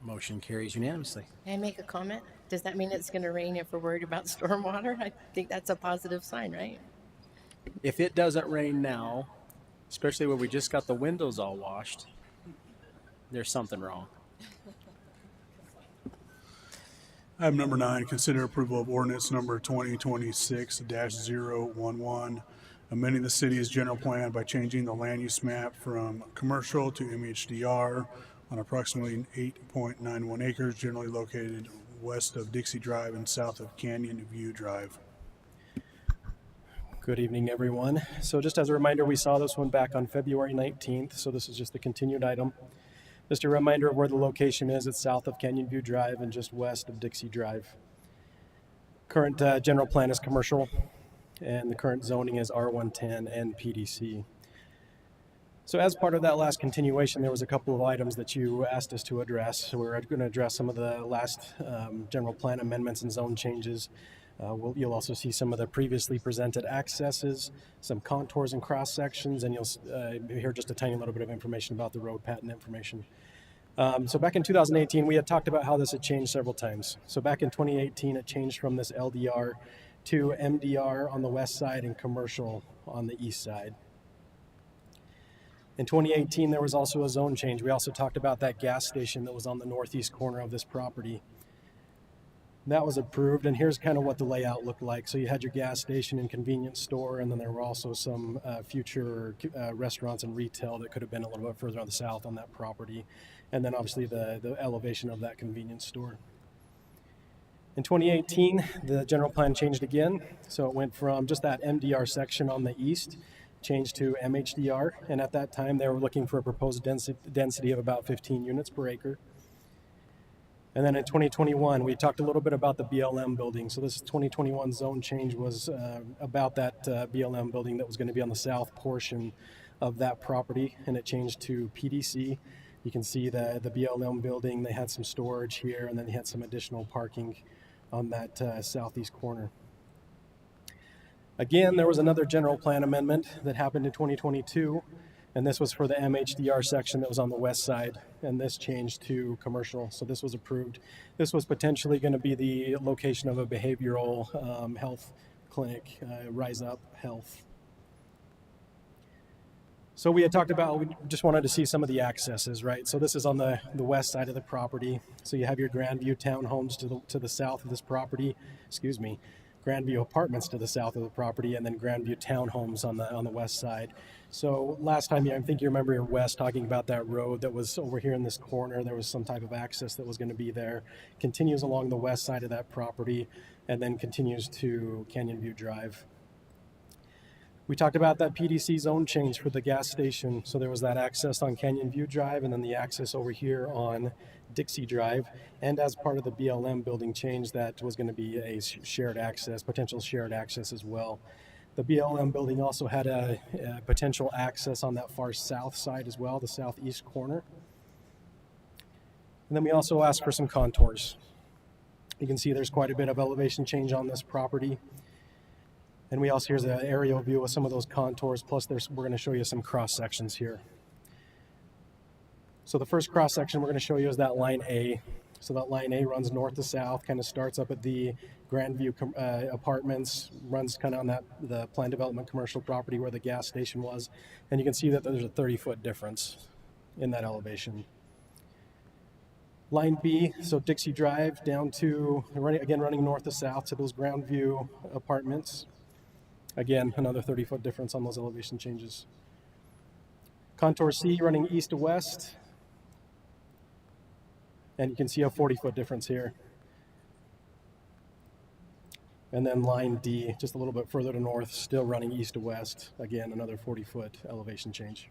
D: Motion carries unanimously.
F: Can I make a comment? Does that mean it's going to rain if we're worried about stormwater? I think that's a positive sign, right?
D: If it doesn't rain now, especially when we just got the windows all washed, there's something wrong.
N: Item number 9, consider approval of ordinance number 2026-011, amending the city's general plan by changing the land use map from commercial to MHDR on approximately 8.91 acres generally located west of Dixie Drive and south of Canyon View Drive.
U: Good evening, everyone. So just as a reminder, we saw this one back on February 19th, so this is just a continued item. Just a reminder of where the location is. It's south of Canyon View Drive and just west of Dixie Drive. Current general plan is commercial, and the current zoning is R110 and PDC. So as part of that last continuation, there was a couple of items that you asked us to address. So we're going to address some of the last general plan amendments and zone changes. You'll also see some of the previously presented accesses, some contours and cross sections, and you'll hear just a tiny little bit of information about the road patent information. So back in 2018, we had talked about how this had changed several times. So back in 2018, it changed from this LDR to MDR on the west side and commercial on the east side. In 2018, there was also a zone change. We also talked about that gas station that was on the northeast corner of this property. That was approved, and here's kind of what the layout looked like. So you had your gas station and convenience store, and then there were also some future restaurants and retail that could have been a little bit further on the south on that property. And then obviously the elevation of that convenience store. In 2018, the general plan changed again. So it went from just that MDR section on the east, changed to MHDR. And at that time, they were looking for a proposed density of about 15 units per acre. And then in 2021, we talked a little bit about the BLM building. So this 2021 zone change was about that BLM building that was going to be on the south portion of that property, and it changed to PDC. You can see the BLM building. They had some storage here, and then they had some additional parking on that southeast corner. Again, there was another general plan amendment that happened in 2022. And this was for the MHDR section that was on the west side, and this changed to commercial. So this was approved. This was potentially going to be the location of a behavioral health clinic, Rise Up Health. So we had talked about, we just wanted to see some of the accesses, right? So this is on the west side of the property. So you have your Grandview townhomes to the south of this property, Grandview apartments to the south of the property, and then Grandview townhomes on the west side. So last time, I think you remember in West talking about that road that was over here in this corner. There was some type of access that was going to be there. Continues along the west side of that property, and then continues to Canyon View Drive. We talked about that PDC zone change for the gas station. So there was that access on Canyon View Drive, and then the access over here on Dixie Drive. And as part of the BLM building change, that was going to be a shared access, potential shared access as well. The BLM building also had a potential access on that far south side as well, the southeast corner. And then we also asked for some contours. You can see there's quite a bit of elevation change on this property. And we also, here's an aerial view of some of those contours, plus we're going to show you some cross sections here. So the first cross section we're going to show you is that line A. So that line A runs north to south, kind of starts up at the Grandview apartments, runs kind of on the planned development commercial property where the gas station was. And you can see that there's a 30-foot difference in that elevation. Line B, so Dixie Drive down to, running north to south to those Grandview apartments. Again, another 30-foot difference on those elevation changes. Contour C running east to west. And you can see a 40-foot difference here. And then line D, just a little bit further to north, still running east to west. Again, another 40-foot elevation change.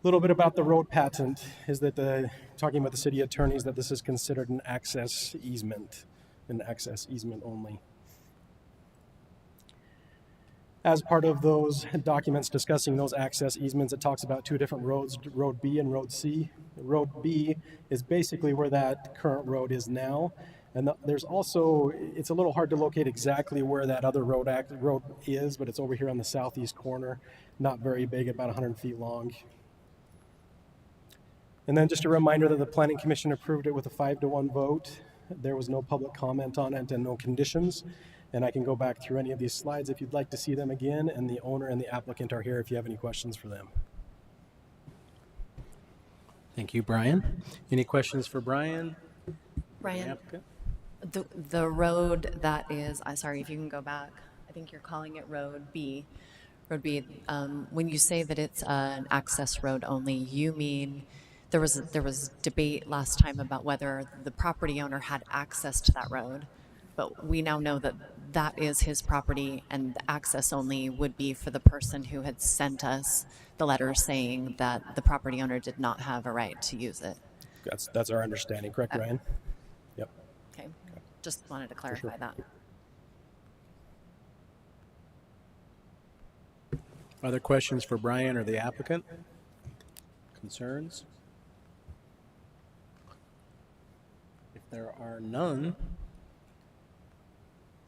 U: A little bit about the road patent is that talking about the city attorneys, that this is considered an access easement only. As part of those documents discussing those access easements, it talks about two different roads, Road B and Road C. Road B is basically where that current road is now. And there's also, it's a little hard to locate exactly where that other road is, but it's over here on the southeast corner, not very big, about 100 feet long. And then just a reminder that the Planning Commission approved it with a 5-to-1 vote. There was no public comment on it and no conditions. And I can go back through any of these slides if you'd like to see them again, and the owner and the applicant are here if you have any questions for them.
D: Thank you, Brian. Any questions for Brian?
H: Brian, the road that is, sorry, if you can go back, I think you're calling it Road B. Road B, when you say that it's an access road only, you mean there was debate last time about whether the property owner had access to that road, but we now know that that is his property, and the access only would be for the person who had sent us the letter saying that the property owner did not have a right to use it.
U: That's our understanding, correct, Ryan? Yep.
H: Okay, just wanted to clarify that.
D: Other questions for Brian or the applicant? Concerns? If there are none,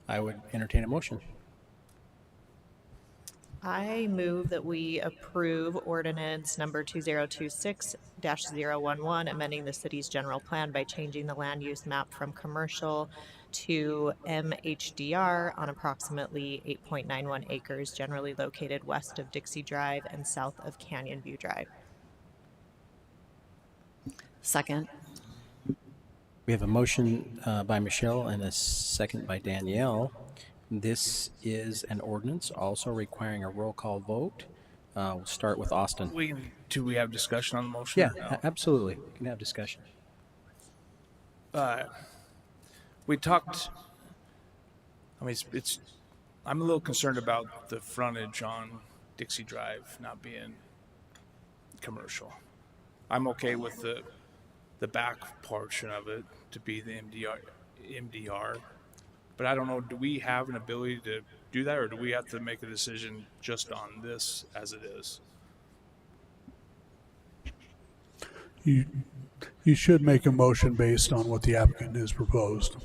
D: I would entertain a motion.
R: I move that we approve ordinance number 2026-011, amending the city's general plan by changing the land use map from commercial to MHDR on approximately 8.91 acres generally located west of Dixie Drive and south of Canyon View Drive.
H: Second.
C: We have a motion by Michelle and a second by Danielle. This is an ordinance also requiring a roll call vote. We'll start with Austin.
B: Do we have discussion on the motion?
C: Yeah,
B: No.
C: absolutely. We can have discussion.
B: We talked. I mean, I'm a little concerned about the frontage on Dixie Drive not being commercial. I'm okay with the back portion of it to be the MDR. But I don't know, do we have an ability to do that, or do we have to make a decision just on this as it is?
N: You should make a motion based on what the applicant has proposed.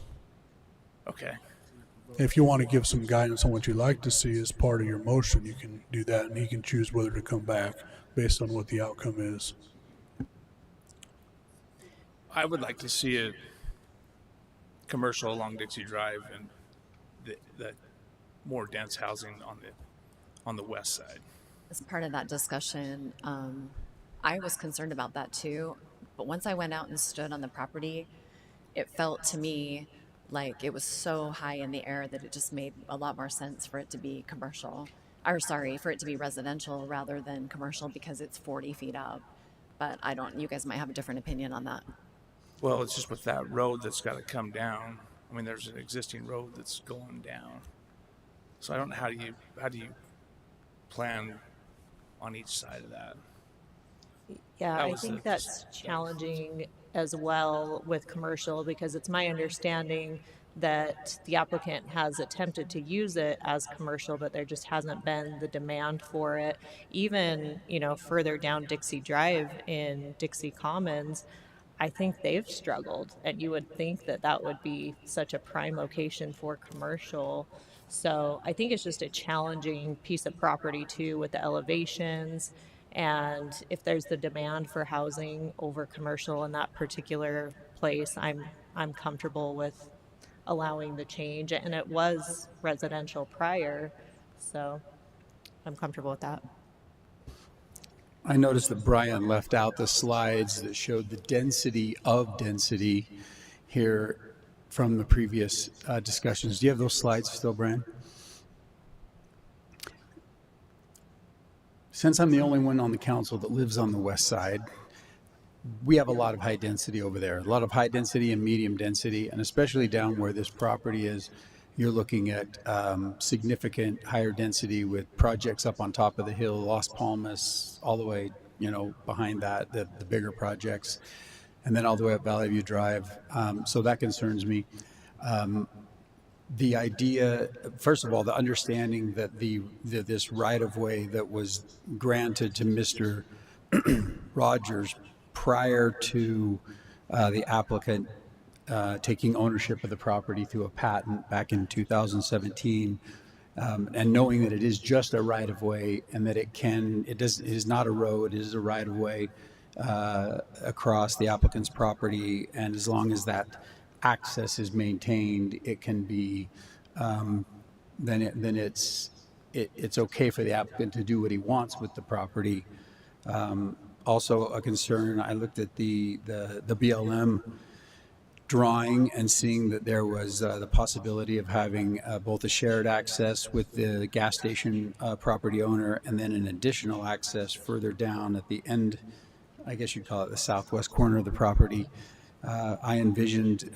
B: Okay.
N: If you want to give some guidance on what you'd like to see as part of your motion, you can do that, and he can choose whether to come back based on what the outcome is.
B: I would like to see a commercial along Dixie Drive and the more dense housing on the west side.
H: As part of that discussion, I was concerned about that too. But once I went out and stood on the property, it felt to me like it was so high in the air that it just made a lot more sense for it to be commercial. Or sorry, for it to be residential rather than commercial because it's 40 feet up. But you guys might have a different opinion on that.
B: Well, it's just with that road that's got to come down. I mean, there's an existing road that's going down. So I don't know how do you plan on each side of that?
R: Yeah, I think that's challenging as well with commercial because it's my understanding that the applicant has attempted to use it as commercial, but there just hasn't been the demand for it. Even, further down Dixie Drive in Dixie Commons, I think they've struggled, and you would think that that would be such a prime location for commercial. So I think it's just a challenging piece of property too with the elevations, and if there's the demand for housing over commercial in that particular place, I'm comfortable with allowing the change, and it was residential prior, so I'm comfortable with that.
P: I noticed that Brian left out the slides that showed the density of density here from the previous discussions. Do you have those slides still, Brian? Since I'm the only one on the council that lives on the west side, we have a lot of high density over there, a lot of high density and medium density, and especially down where this property is, you're looking at significant higher density with projects up on top of the hill, Las Palmas, all the way, behind that, the bigger projects, and then all the way up Valley View Drive. So that concerns me. The idea, first of all, the understanding that this right-of-way that was granted to Mr. Rogers prior to the applicant taking ownership of the property through a patent back in 2017, and knowing that it is just a right-of-way and that it is not a road, it is a right-of-way across the applicant's property, and as long as that access is maintained, it can be then it's okay for the applicant to do what he wants with the property. Also a concern, I looked at the BLM drawing and seeing that there was the possibility of having both a shared access with the gas station property owner and then an additional access further down at the end, I guess you'd call it the southwest corner of the property. I envisioned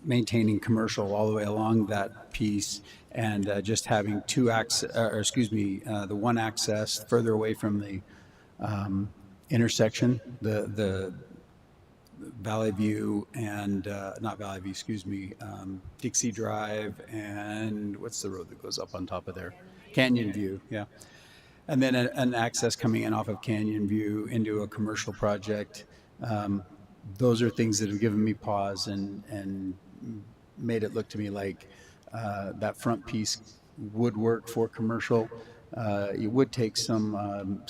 P: maintaining commercial all the way along that piece and just having the one access further away from the intersection, the Valley View and not Valley View, Dixie Drive, and what's the road that goes up on top of there? Canyon View, yeah. And then an access coming in off of Canyon View into a commercial project. Those are things that have given me pause and made it look to me like that front piece would work for commercial. it would take some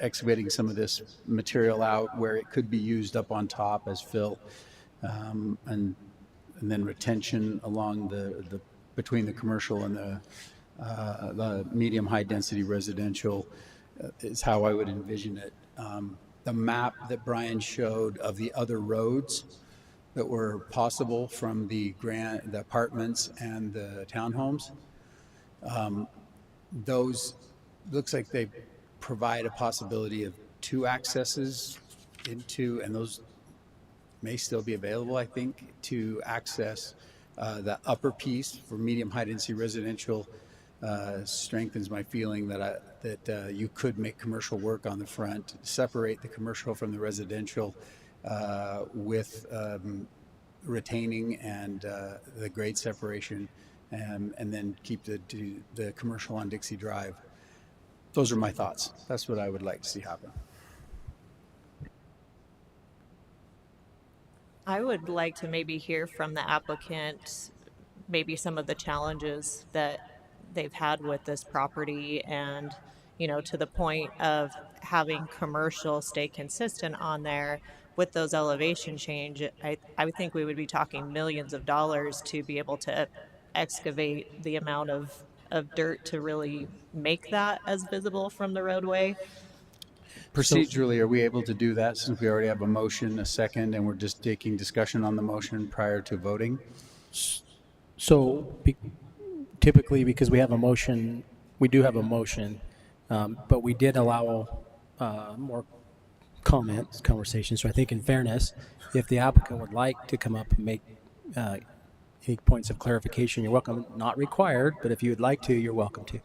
P: excavating some of this material out where it could be used up on top as fill, and then retention along the between the commercial and the medium high density residential is how I would envision it. The map that Brian showed of the other roads that were possible from the apartments and the townhomes, those looks like they provide a possibility of 2 accesses into, and those may still be available, I think, to access the upper piece for medium high density residential. Strengthens my feeling that you could make commercial work on the front, separate the commercial from the residential with retaining and the grade separation, and then keep the commercial on Dixie Drive. Those are my thoughts. That's what I would like to see happen.
R: I would like to maybe hear from the applicant maybe some of the challenges that they've had with this property, and to the point of having commercial stay consistent on there with those elevation change. I would think we would be talking millions of dollars to be able to excavate the amount of dirt to really make that as visible from the roadway.
P: Procedurally, are we able to do that since we already have a motion, a second, and we're just taking discussion on the motion prior to voting?
C: So typically, because we have a motion, we do have a motion, but we did allow more conversations. So I think in fairness, if the applicant would like to come up and make any points of clarification, you're welcome. Not required, but if you would like to, you're welcome to.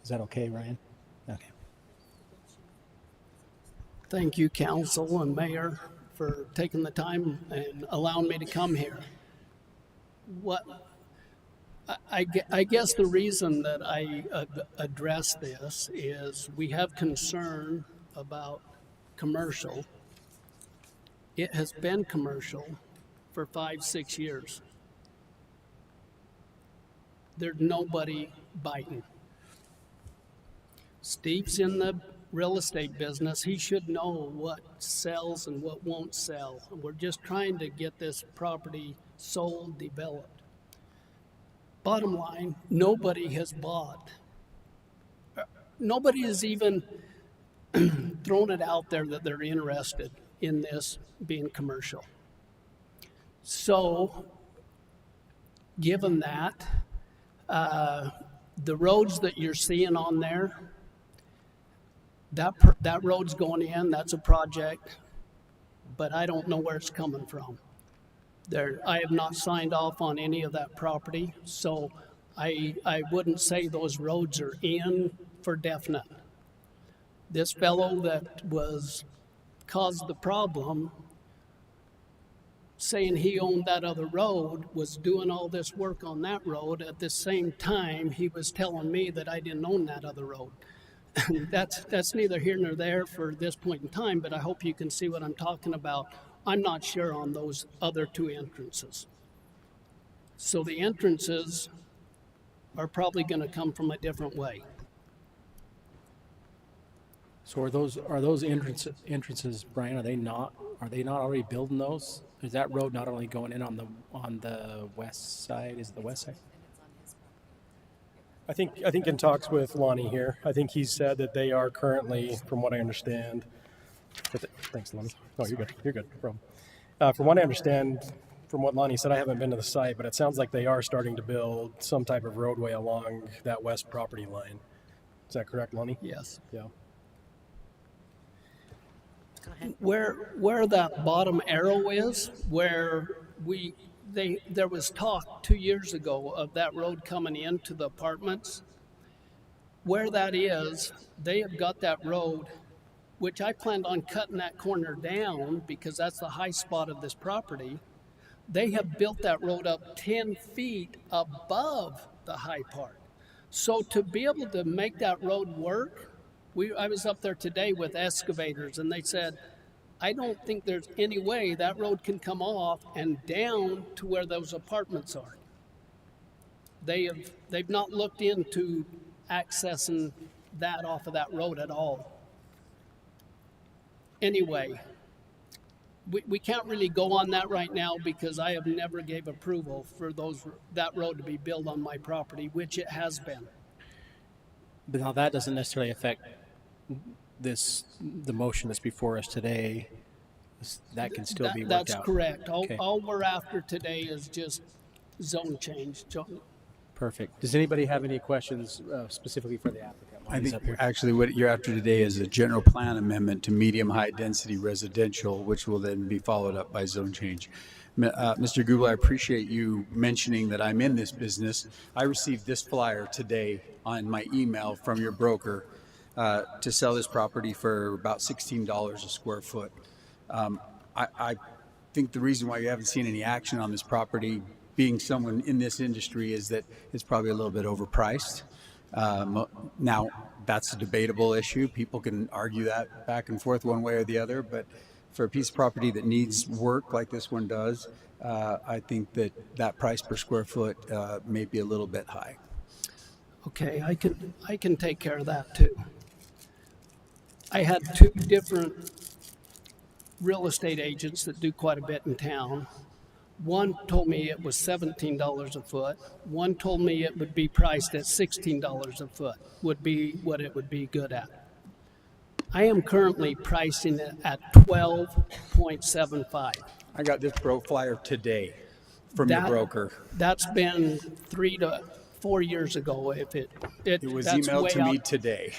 C: Is that okay, Ryan? Okay.
E: Thank you, council and mayor, for taking the time and allowing me to come here. I guess the reason that I address this is we have concern about commercial. It has been commercial for 5-6 years. There's nobody biting. Steve's in the real estate business. He should know what sells and what won't sell. We're just trying to get this property sold, developed. Bottom line, nobody has bought. Nobody has even thrown it out there that they're interested in this being commercial. So, given that, the roads that you're seeing on there, that road's going in, that's a project, but I don't know where it's coming from. I have not signed off on any of that property, so I wouldn't say those roads are in for definite. This fellow that caused the problem, saying he owned that other road, was doing all this work on that road. At the same time, he was telling me that I didn't own that other road. That's neither here nor there for this point in time, but I hope you can see what I'm talking about. I'm not sure on those other 2 entrances. So the entrances are probably going to come from a different way.
C: So are those entrances, Brian? Are they not already building those? Is that road not only going in on the west side? Is it the west side?
U: I think in talks with Lonnie here, I think he said that they are currently, from what I understand, thanks, Lonnie. Oh, you're good. You're good. No problem. From what I understand, from what Lonnie said, I haven't been to the site, but it sounds like they are starting to build some type of roadway along that west property line. Is that correct, Lonnie?
E: Yes.
U: Yeah.
E: Go ahead. Where that bottom arrow is, where there was talk 2 years ago of that road coming into the apartments. Where that is, they have got that road, which I planned on cutting that corner down because that's the high spot of this property. They have built that road up 10 feet above the high part. So to be able to make that road work, I was up there today with excavators, and they said, I don't think there's any way that road can come off and down to where those apartments are. They've not looked into accessing that off of that road at all. Anyway, we can't really go on that right now because I have never gave approval for that road to be built on my property, which it has been.
C: But now that doesn't necessarily affect the motion that's before us today. That can still be worked out.
E: That's correct.
C: Okay.
E: All we're after today is just zone change.
C: Perfect. Does anybody have any questions specifically for the applicant?
P: I think actually what you're after today is a general plan amendment to medium-high density residential, which will then be followed up by zone change. Mr. Gubel, I appreciate you mentioning that I'm in this business. I received this flyer today on my email from your broker to sell this property for about $16 a square foot. I think the reason why you haven't seen any action on this property, being someone in this industry, is that it's probably a little bit overpriced. Now, that's a debatable issue. People can argue that back and forth one way or the other, but for a piece of property that needs work like this one does, I think that price per square foot may be a little bit high.
E: Okay, I can take care of that too. I had 2 different real estate agents that do quite a bit in town. One told me it was $17 a foot. One told me it would be priced at $16 a foot, would be what it would be good at. I am currently pricing it at $12.75.
P: I got this flyer today from your broker.
E: That's been 3 to 4 years ago. If it
P: was
E: that's
P: emailed
E: way
P: to me
E: out.
P: today.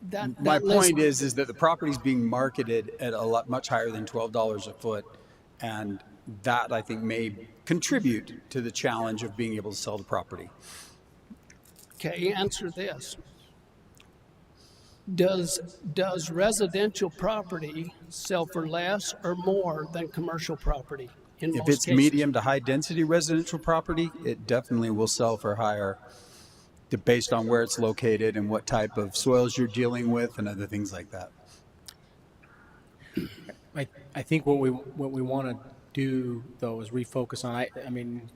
E: that
P: My point
E: list-
P: is that the property's being marketed at a lot much higher than $12 a foot, and that I think may contribute to the challenge of being able to sell the property.
E: Okay, answer this. Does residential property sell for less or more than commercial property? In
P: If
E: most
P: it's
E: cases?
P: medium to high density residential property, it definitely will sell for higher, based on where it's located and what type of soils you're dealing with and other things like that.
C: I think what we want to do though is refocus on. I mean,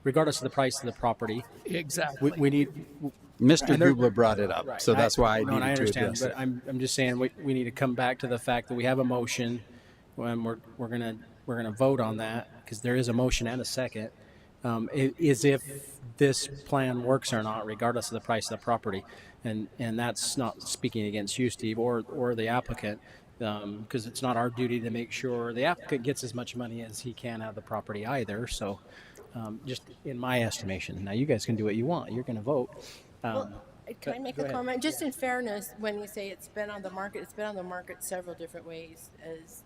C: regardless of the price of the property,
E: Exactly.
C: we need.
P: Mr.
C: and there-
P: Gubler brought it up,
C: Right.
P: so that's why I
C: no, and I
P: needed to
C: understand,
P: address
C: but
P: it.
C: I'm just saying we need to come back to the fact that we have a motion, and we're gonna vote on that because there is a motion and a second. Is if this plan works or not, regardless of the price of the property, and that's not speaking against you, Steve, or the applicant, because it's not our duty to make sure the applicant gets as much money as he can out of the property either. So, just in my estimation, now you guys can do what you want. You're going to vote.
F: Well, can I make
C: go
F: a
C: ahead.
F: comment? Just in fairness, when you say it's been on the market several different ways as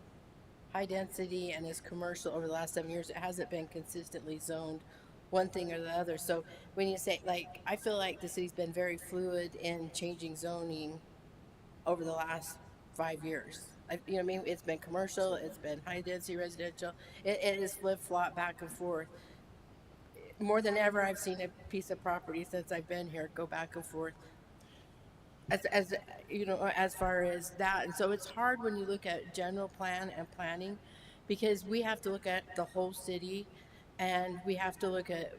F: high density and as commercial over the last 7 years. It hasn't been consistently zoned one thing or the other. So when you say, like, I feel like the city's been very fluid in changing zoning over the last 5 years. You know what I mean? It's been commercial, it's been high density residential. It is flip-flop back and forth. More than ever, I've seen a piece of property since I've been here go back and forth. As you know, as far as that, and so it's hard when you look at general plan and planning, because we have to look at the whole city, and we have to look at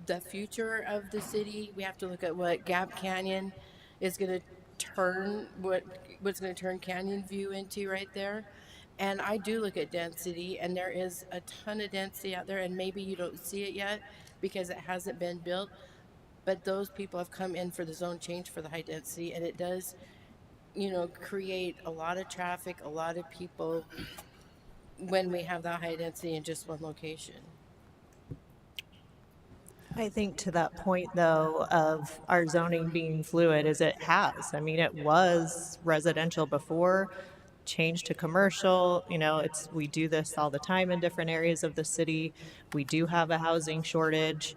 F: the future of the city. We have to look at what Gap Canyon is going to turn, what's going to turn Canyon View into right there. And I do look at density, and there is a ton of density out there, and maybe you don't see it yet because it hasn't been built. But those people have come in for the zone change for the high density, and it does, you know, create a lot of traffic, a lot of people when we have that high density in just one location.
R: I think to that point, though, of our zoning being fluid, is it has. I mean, it was residential before, changed to commercial. You know, we do this all the time in different areas of the city. We do have a housing shortage,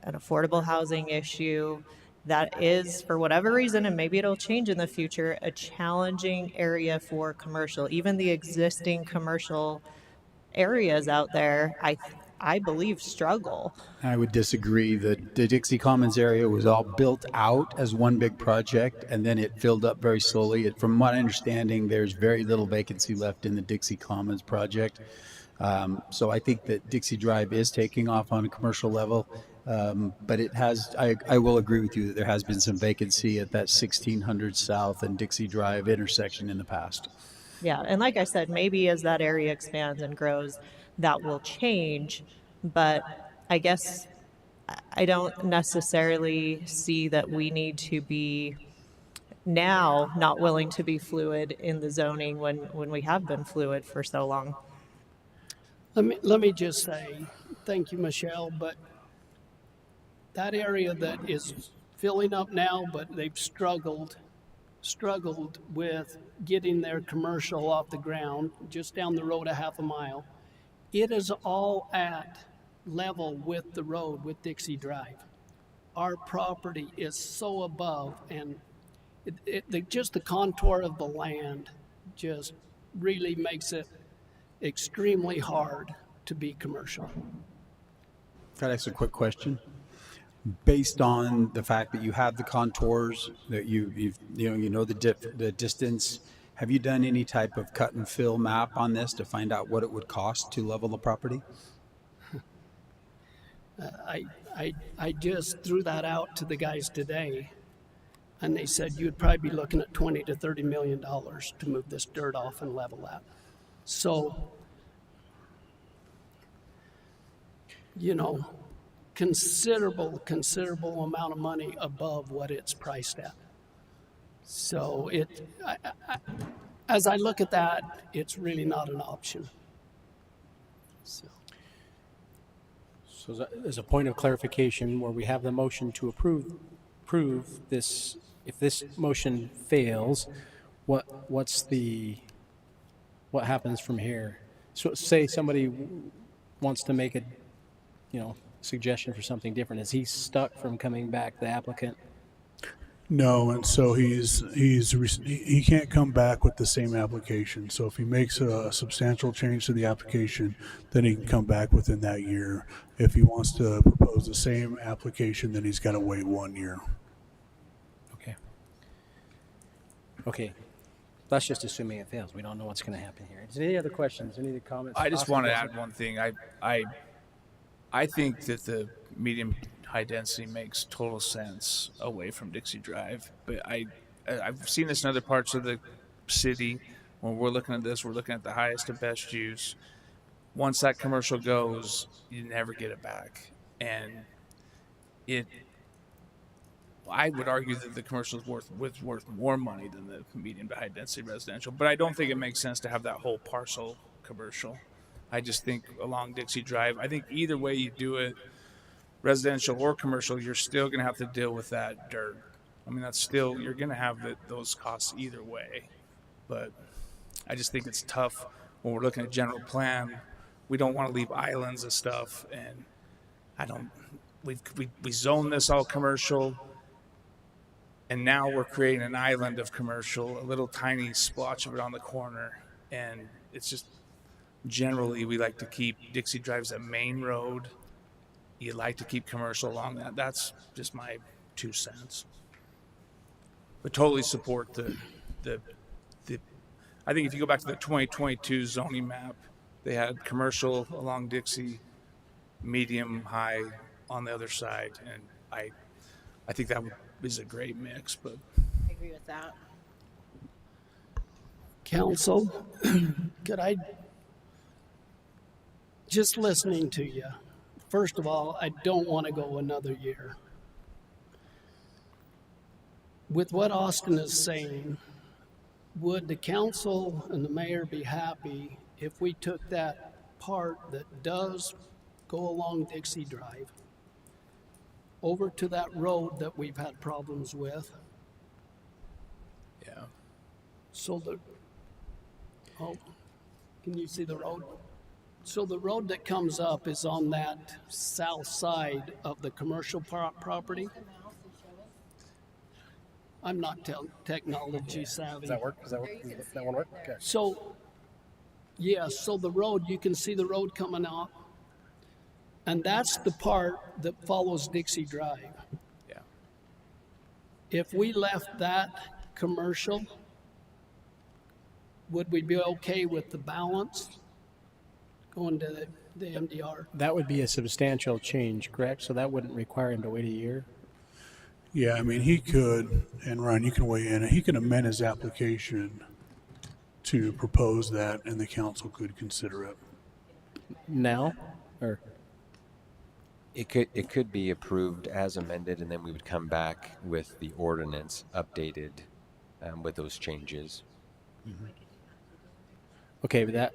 R: an affordable housing issue. That is, for whatever reason, and maybe it'll change in the future, a challenging area for commercial. Even the existing commercial areas out there, I believe, struggle.
P: I would disagree. The Dixie Commons area was all built out as one big project, and then it filled up very slowly. From my understanding, there's very little vacancy left in the Dixie Commons project. So I think that Dixie Drive is taking off on a commercial level, But it has, I will agree with you that there has been some vacancy at that 1600 South and Dixie Drive intersection in the past.
R: Yeah, and like I said, maybe as that area expands and grows, that will change. But I guess I don't necessarily see that we need to be now not willing to be fluid in the zoning when we have been fluid for so long.
E: Let me just say, thank you, Michelle, but that area that is filling up now, but they've struggled with getting their commercial off the ground, just down the road a half a mile. It is all at level with the road, with Dixie Drive. Our property is so above, and just the contour of the land just really makes it extremely hard to be commercial.
P: Can I ask a quick question? Based on the fact that you have the contours, that you know the distance, have you done any type of cut and fill map on this to find out what it would cost to level the property?
E: I just threw that out to the guys today, and they said you'd probably be looking at $20 to $30 million to move this dirt off and level that. So, considerable amount of money above what it's priced at. So as I look at that, it's really not an option.
C: So as a point of clarification, where we have the motion to approve this, if this motion fails, what happens from here? So say somebody wants to make a suggestion for something different. Is he stuck from coming back, the applicant?
N: No, and so he can't come back with the same application. So if he makes a substantial change to the application, then he can come back within that year. If he wants to propose the same application, then he's got to wait 1 year.
C: Okay. That's just assuming it fails. We don't know what's going to happen here. Is there any other questions? Any other comments?
B: I just want to add one thing. I think that the medium high density makes total sense away from Dixie Drive, but I've seen this in other parts of the city. When we're looking at this, we're looking at the highest and best use. Once that commercial goes, you never get it back, and I would argue that the commercial is worth more money than the medium to high density residential, but I don't think it makes sense to have that whole parcel commercial. I just think along Dixie Drive, I think either way you do it, residential or commercial, you're still going to have to deal with that dirt. I mean, you're going to have those costs either way. But I just think it's tough when we're looking at general plan. We don't want to leave islands of stuff, and we zone this all commercial, and now we're creating an island of commercial, a little tiny splotch of it on the corner, and it's just. Generally, we like to keep Dixie Drive's a main road. You like to keep commercial along that. That's just my 2 cents. But totally support the. I think if you go back to the 2022 zoning map, they had commercial along Dixie, medium, high on the other side, and I think that is a great mix. But
F: I agree with that.
E: Council, could I? Just listening to you, first of all, I don't want to go another year. With what Austin is saying, would the council and the mayor be happy if we took that part that does go along Dixie Drive over to that road that we've had problems with?
B: Yeah.
E: So can you see the road? So the road that comes up is on that south side of the commercial property. I'm not technology savvy.
U: Does that work? Does that one work? Okay.
E: So, yeah, so the road, you can see the road coming out. And that's the part that follows Dixie Drive.
B: Yeah.
E: If we left that commercial, would we be okay with the balance? Going to the MDR.
C: That would be a substantial change, correct? So that wouldn't require him to wait a year?
N: Yeah, I mean, he could, and Ryan, you can weigh in, he can amend his application to propose that, and the council could consider it.
C: Now? Or
I: It could be approved as amended, and then we would come back with the ordinance updated with those changes.
C: okay, but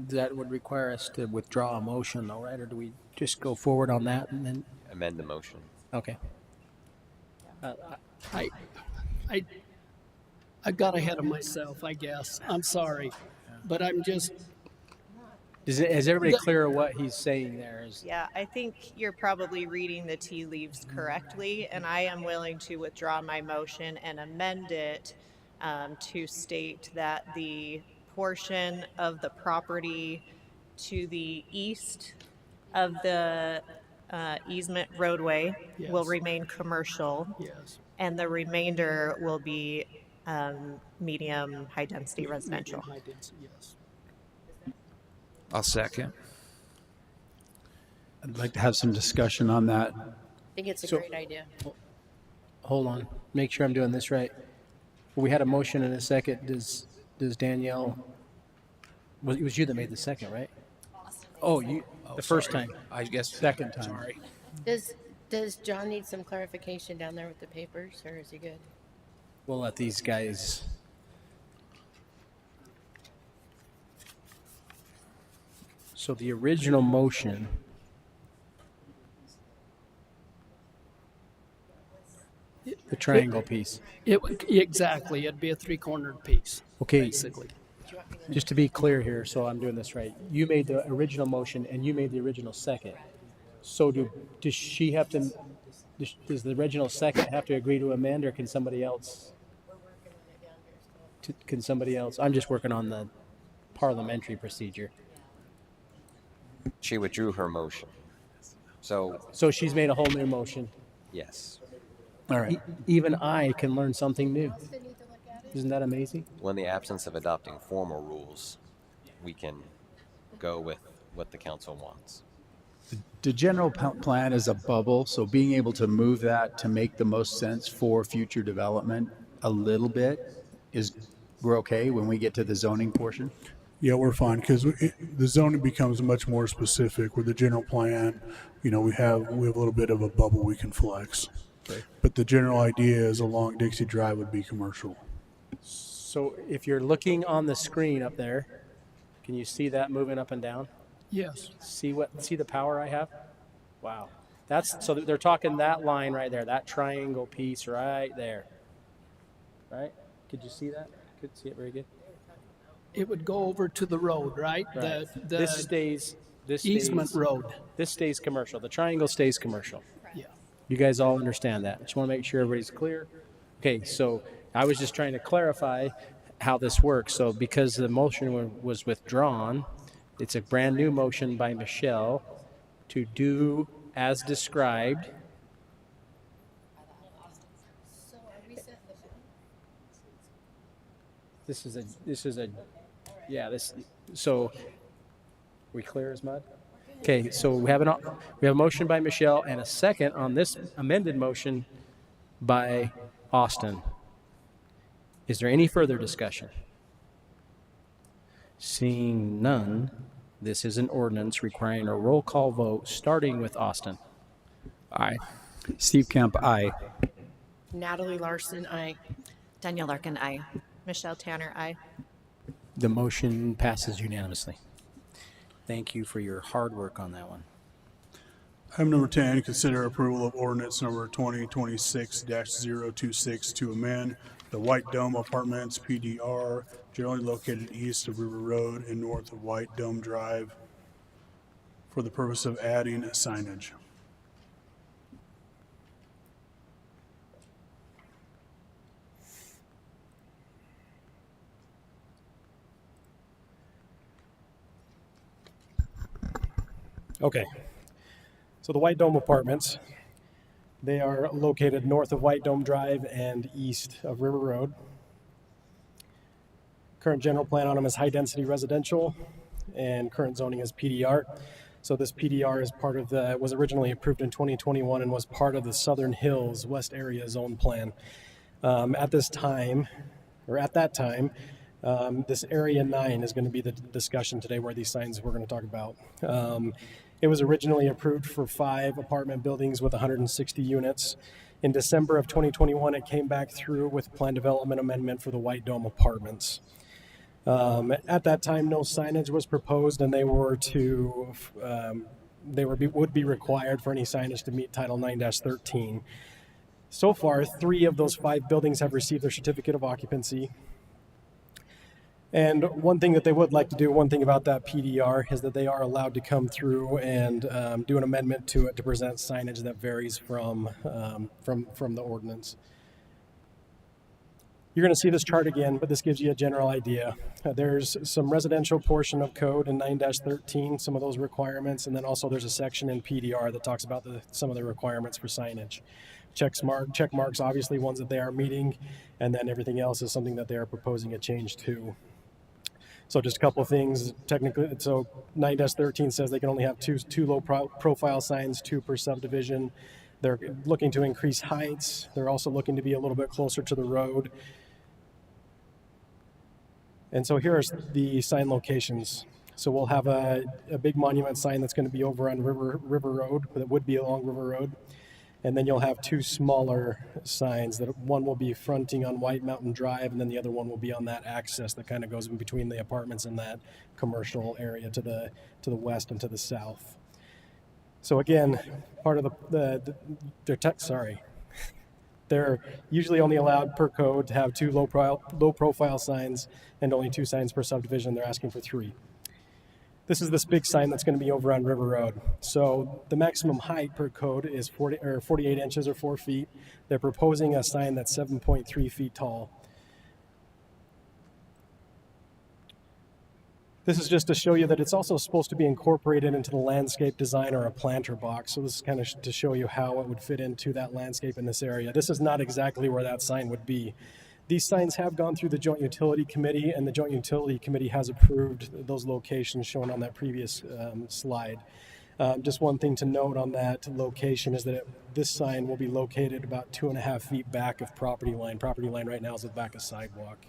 C: that would require us to withdraw a motion, though, right? Or do we just go forward on that and then?
I: Amend the motion.
C: Okay.
E: I got ahead of myself, I guess. I'm sorry, but I'm just.
C: Is everybody clear what he's saying there?
R: Yeah, I think you're probably reading the tea leaves correctly, and I am willing to withdraw my motion and amend it to state that the portion of the property to the east of the easement roadway will remain commercial.
E: Yes.
R: And the remainder will be medium high density residential.
E: High density, yes.
B: I'll second.
P: I'd like to have some discussion on that.
F: I think it's a great idea.
C: Hold on. Make sure I'm doing this right. We had a motion and a second. Does Danielle? It was you that made the second, right? Oh, you the first
B: sorry.
C: time.
B: I guess
C: Second time.
B: Sorry.
F: Does John need some clarification down there with the papers, or is he good?
C: We'll let these guys. So the original motion. The triangle piece.
E: Exactly. It'd be a three-cornered piece.
C: Okay.
E: Basically.
C: Just to be clear here, so I'm doing this right. You made the original motion and you made the original second. So does she have to? Does the original second have to agree to amend, or can somebody else? Can somebody else? I'm just working on the parliamentary procedure.
I: She withdrew her motion. So
C: she's made a whole new motion.
I: yes.
C: All right. Even I can learn something new. Isn't that amazing?
I: Well, in the absence of adopting formal rules, we can go with what the council wants.
P: The general plan is a bubble, so being able to move that to make the most sense for future development a little bit we're okay when we get to the zoning portion?
N: Yeah, we're fine, because the zoning becomes much more specific with the general plan. You know, we have a little bit of a bubble we can flex.
P: Okay.
N: But the general idea is along Dixie Drive would be commercial.
C: So if you're looking on the screen up there, can you see that moving up and down?
E: Yes.
C: See the power I have? Wow. So they're talking that line right there, that triangle piece right there. Right? Could you see that? Could see it very good.
E: It would go over to the road, right?
C: Right.
E: The
C: This stays
E: easement road.
C: This stays commercial. The triangle stays commercial.
E: Yeah.
C: You guys all understand that. Just want to make sure everybody's clear. Okay, so I was just trying to clarify how this works. So because the motion was withdrawn, it's a brand new motion by Michelle to do as described. So we clear as mud? Okay, so we have a motion by Michelle and a second on this amended motion by Austin. Is there any further discussion? Seeing none, this is an ordinance requiring a roll call vote, starting with Austin.
B: Aye.
P: Steve Kemp, aye.
F: Natalie Larson, aye.
H: Danielle Larkin, aye.
R: Michelle Tanner, aye.
C: The motion passes unanimously. Thank you for your hard work on that one.
N: Item number 10, consider approval of ordinance number 2026-026 to amend the White Dome Apartments PDR, generally located east of River Road and north of White Dome Drive, for the purpose of adding signage.
U: Okay. So the White Dome Apartments, they are located north of White Dome Drive and east of River Road. Current general plan on them is high density residential, and current zoning is PDR. So this PDR is part of was originally approved in 2021 and was part of the Southern Hills West Area Zone Plan. At that time, this Area 9 is going to be the discussion today where these signs we're going to talk about. It was originally approved for 5 apartment buildings with 160 units. In December of 2021, it came back through with a plan development amendment for the White Dome Apartments. At that time, no signage was proposed, and would be required for any signage to meet Title 9-13. So far, 3 of those 5 buildings have received their certificate of occupancy. And one thing that they would like to do, one thing about that PDR, is that they are allowed to come through and do an amendment to it to present signage that varies from the ordinance. You're going to see this chart again, but this gives you a general idea. There's some residential portion of code in 9-13, some of those requirements, and then also there's a section in PDR that talks about some of the requirements for signage. Check marks, obviously ones that they are meeting, and then everything else is something that they are proposing a change to. So just a couple of things technically. So 9-13 says they can only have two low profile signs, 2 per subdivision. They're looking to increase heights. They're also looking to be a little bit closer to the road. And so here are the sign locations. So we'll have a big monument sign that's going to be over on River Road, that would be along River Road. And then you'll have 2 smaller signs. That one will be fronting on White Mountain Drive, and then the other one will be on that access that kind of goes in between the apartments and that commercial area to the west and to the south. So again, part of they're usually only allowed per code to have 2 low profile signs and only 2 signs per subdivision. They're asking for 3. This is this big sign that's going to be over on River Road. So the maximum height per code is 48 inches or 4 feet. They're proposing a sign that's 7.3 feet tall. This is just to show you that it's also supposed to be incorporated into the landscape design or a planter box. So this is kind of to show you how it would fit into that landscape in this area. This is not exactly where that sign would be. These signs have gone through the Joint Utility Committee, and the Joint Utility Committee has approved those locations shown on that previous slide. Just one thing to note on that location is that this sign will be located about 2.5 feet back of property line. Property line right now is at the back of sidewalk.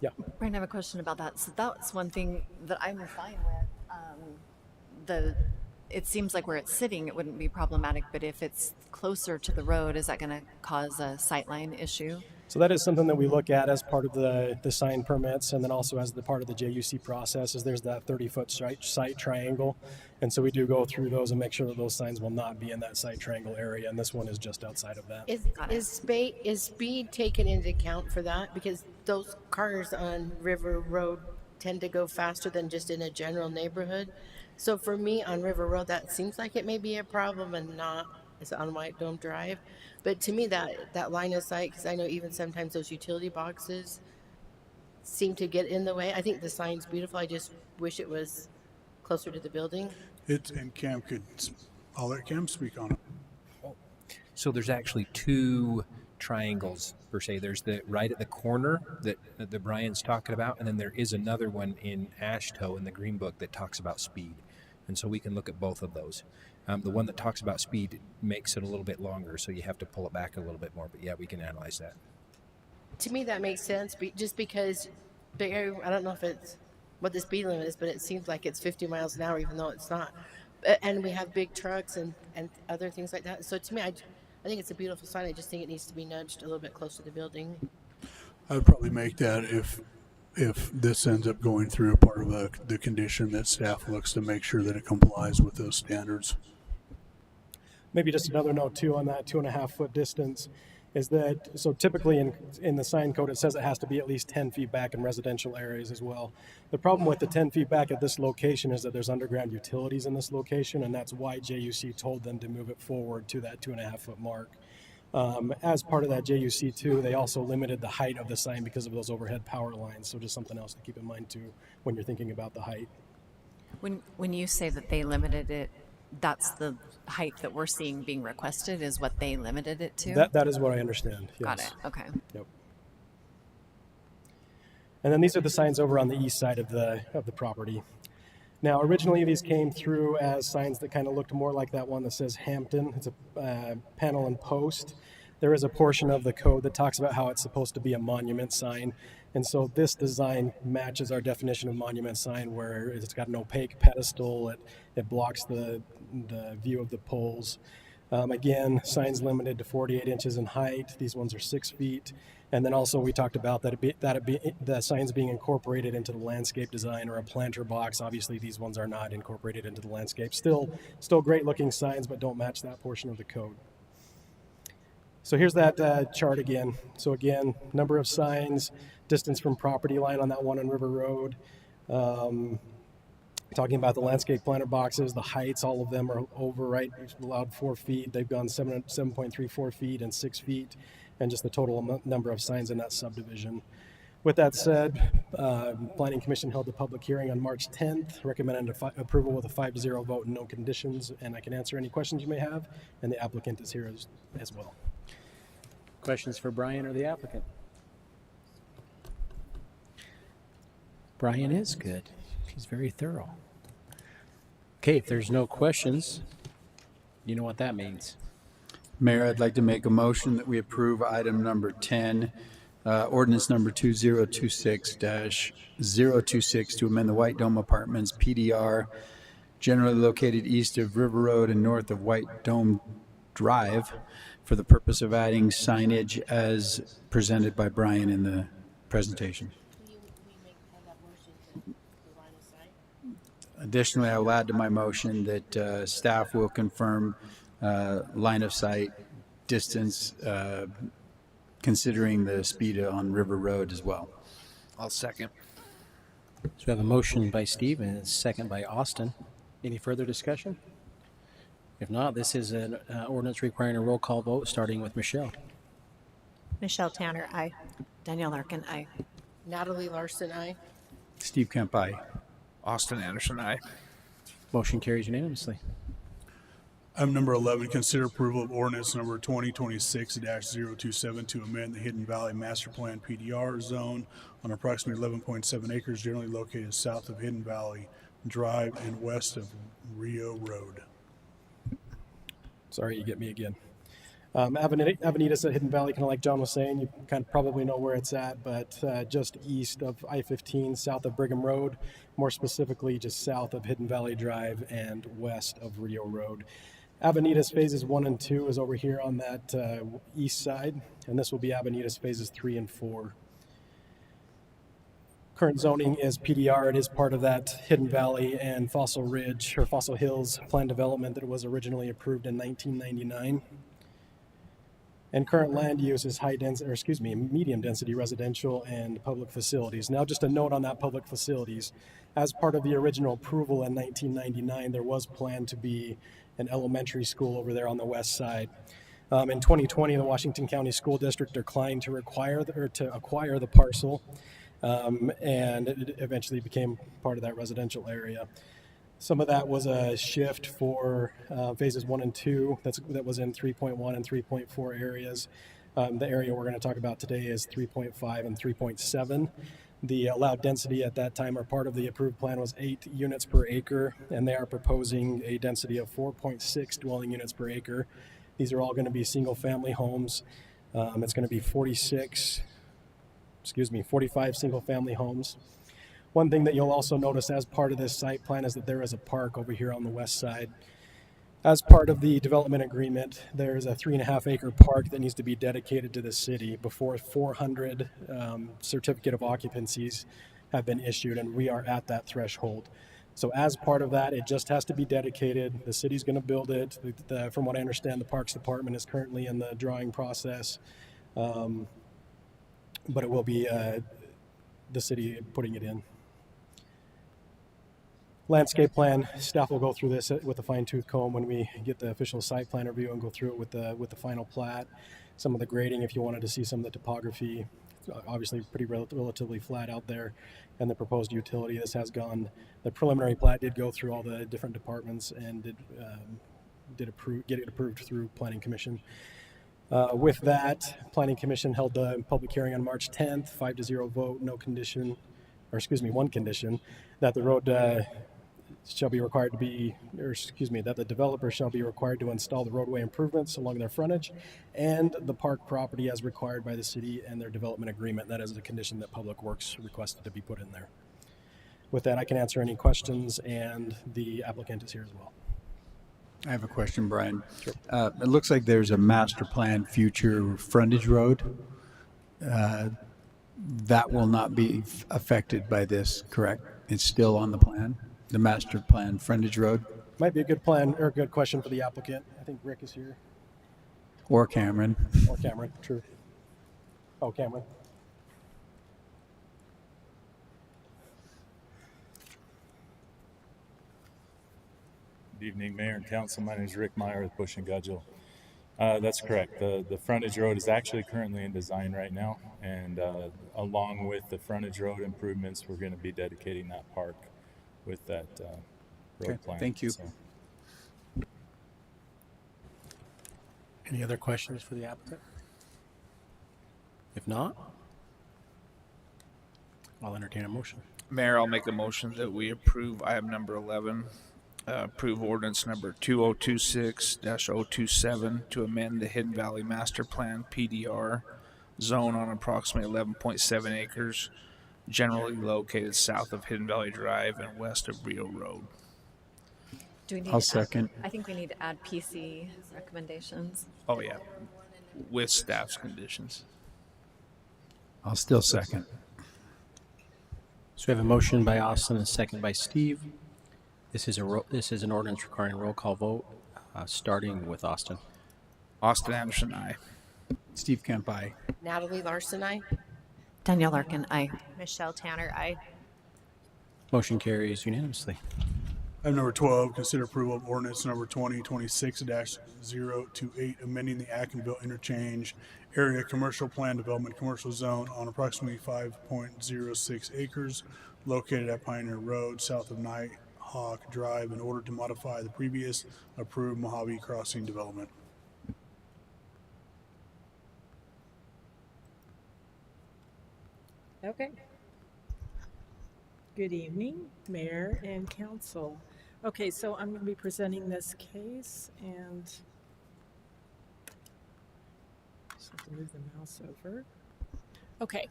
U: Yeah.
H: Brian, I have a question about that. So that's one thing that I'm fine with. It seems like where it's sitting, it wouldn't be problematic, but if it's closer to the road, is that going to cause a sightline issue?
U: So that is something that we look at as part of the sign permits, and then also as the part of the JUC process is there's that 30-foot site triangle. And so we do go through those and make sure that those signs will not be in that site triangle area, and this one is just outside of that.
F: Is speed taken into account for that? Because those cars on River Road tend to go faster than just in a general neighborhood. So for me on River Road, that seems like it may be a problem and not is on White Dome Drive. But to me, that line of sight, because I know even sometimes those utility boxes seem to get in the way. I think the sign's beautiful. I just wish it was closer to the building.
N: I'll let Cam speak on it.
Q: So there's actually 2 triangles per se. There's the right at the corner that Brian's talking about, and then there is another one in Ashto in the Green Book that talks about speed. And so we can look at both of those. The one that talks about speed makes it a little bit longer, so you have to pull it back a little bit more. But yeah, we can analyze that.
F: To me, that makes sense, just because I don't know if it's what the speed limit is, but it seems like it's 50 miles an hour, even though it's not. And we have big trucks and other things like that. So to me, I think it's a beautiful sign. I just think it needs to be nudged a little bit closer to the building.
N: I would probably make that if this ends up going through a part of the condition that staff looks to make sure that it complies with those standards.
U: Maybe just another note too on that 2.5 foot distance is that, so typically in the sign code, it says it has to be at least 10 feet back in residential areas as well. The problem with the 10 feet back at this location is that there's underground utilities in this location, and that's why JUC told them to move it forward to that 2.5 foot mark. As part of that JUC too, they also limited the height of the sign because of those overhead power lines. So just something else to keep in mind too when you're thinking about the height.
H: When you say that they limited it, that's the height that we're seeing being requested is what they limited it to?
U: That is what I understand. Yes.
H: Got it. Okay.
U: Yep. And then these are the signs over on the east side of the property. Now, originally these came through as signs that kind of looked more like that one that says Hampton. It's a panel and post. There is a portion of the code that talks about how it's supposed to be a monument sign. And so this design matches our definition of monument sign, where it's got an opaque pedestal, it blocks the view of the poles. Again, signs limited to 48 inches in height. These ones are 6 feet. And then also we talked about the signs being incorporated into the landscape design or a planter box. Obviously, these ones are not incorporated into the landscape. Still great looking signs, but don't match that portion of the code. So here's that chart again. So again, number of signs, distance from property line on that one on River Road. Talking about the landscape planter boxes, the heights, all of them are over, right? Allowed 4 feet. They've gone 7.34 feet and 6 feet, and just the total number of signs in that subdivision. With that said, Planning Commission held a public hearing on March 10th, recommended approval with a 5-0 vote and no conditions, and I can answer any questions you may have, and the applicant is here as well.
C: Questions for Brian or the applicant? Brian is good. He's very thorough. Okay, if there's no questions, you know what that means.
P: Mayor, I'd like to make a motion that we approve item number 10, ordinance number 2026-026 to amend the White Dome Apartments PDR, generally located east of River Road and north of White Dome Drive, for the purpose of adding signage as presented by Brian in the presentation. Additionally, I will add to my motion that staff will confirm line of sight distance considering the speed on River Road as well.
B: I'll second.
C: So we have a motion by Steve and a second by Austin. Any further discussion? If not, this is an ordinance requiring a roll call vote, starting with Michelle.
R: Michelle Tanner, aye.
H: Danielle Larkin, aye.
F: Natalie Larson, aye.
P: Steve Kemp, aye.
B: Austin Anderson, aye.
C: Motion carries unanimously.
N: Item number 11, consider approval of ordinance number 2026-027 to amend the Hidden Valley Master Plan PDR zone on approximately 11.7 acres generally located south of Hidden Valley Drive and west of Rio Road.
U: Sorry, you get me again. Avenidas at Hidden Valley, kind of like John was saying, you kind of probably know where it's at, but just east of I-15, south of Brigham Road, more specifically just south of Hidden Valley Drive and west of Rio Road. Avenidas phases 1 and 2 is over here on that east side, and this will be Avenidas phases 3 and 4. Current zoning is PDR. It is part of that Hidden Valley and Fossil Ridge or Fossil Hills plan development that was originally approved in 1999. And current land use is medium density residential and public facilities. Now, just a note on that public facilities. As part of the original approval in 1999, there was planned to be an elementary school over there on the west side. In 2020, the Washington County School District declined to acquire the parcel, and it eventually became part of that residential area. Some of that was a shift for phases 1 and 2. That was in 3.1 and 3.4 areas. The area we're going to talk about today is 3.5 and 3.7. The allowed density at that time, or part of the approved plan, was 8 units per acre, and they are proposing a density of 4.6 dwelling units per acre. These are all going to be single-family homes. It's going to be 45 single-family homes. One thing that you'll also notice as part of this site plan is that there is a park over here on the west side. As part of the development agreement, there's a 3.5 acre park that needs to be dedicated to the city before 400 certificate of occupancies have been issued, and we are at that threshold. So as part of that, it just has to be dedicated. The city's going to build it. From what I understand, the Parks Department is currently in the drawing process, but it will be the city putting it in. Landscape plan, staff will go through this with a fine-tooth comb when we get the official site plan review and go through it with the final plat. Some of the grading, if you wanted to see some of the topography, obviously pretty relatively flat out there, and the proposed utility. This has gone, the preliminary plat did go through all the different departments and did get it approved through Planning Commission. With that, Planning Commission held the public hearing on March 10th, 5-0 vote, one condition, that the road shall be required to be, or excuse me, that the developer shall be required to install the roadway improvements along their frontage and the park property as required by the city and their development agreement. That is the condition that Public Works requested to be put in there. With that, I can answer any questions, and the applicant is here as well.
P: I have a question, Brian. Sure. It looks like there's a master plan future frontage road. That will not be affected by this, correct? It's still on the plan, the master plan frontage road?
U: Might be a good plan or a good question for the applicant. I think Rick is here.
P: Or Cameron.
U: Or Cameron, true. Oh, Cameron.
J: Good evening, Mayor and Council. My name is Rick Meyer with Bush and Gudgel. That's correct. The frontage road is actually currently in design right now, and along with the frontage road improvements, we're going to be dedicating that park with that road plan.
P: Thank you.
J: So.
C: Any other questions for the applicant? If not, I'll entertain a motion.
B: Mayor, I'll make a motion that we approve item number 11. Approve ordinance number 2026-027 to amend the Hidden Valley Master Plan PDR zone on approximately 11.7 acres, generally located south of Hidden Valley Drive and west of Rio Road.
H: Do we need
P: I'll
H: to
P: second.
H: I think we need to add PC recommendations.
B: Oh, yeah, with staff's conditions.
P: I'll still second.
C: So we have a motion by Austin and a second by Steve. This is an ordinance requiring a roll call vote, starting with Austin.
B: Austin Anderson, aye.
P: Steve Kemp, aye.
F: Natalie Larson, aye.
H: Danielle Larkin, aye.
R: Michelle Tanner, aye.
C: Motion carries unanimously.
N: Item number 12, consider approval of ordinance number 2026-028, amending the Atkinville Interchange Area Commercial Plan Development Commercial Zone on approximately 5.06 acres located at Pioneer Road, south of Nighthawk Drive, in order to modify the previous approved Mojave Crossing development.
A: Okay. Good evening, Mayor and Council. Okay, so I'm going to be presenting this case, and just have to move the mouse over. Okay.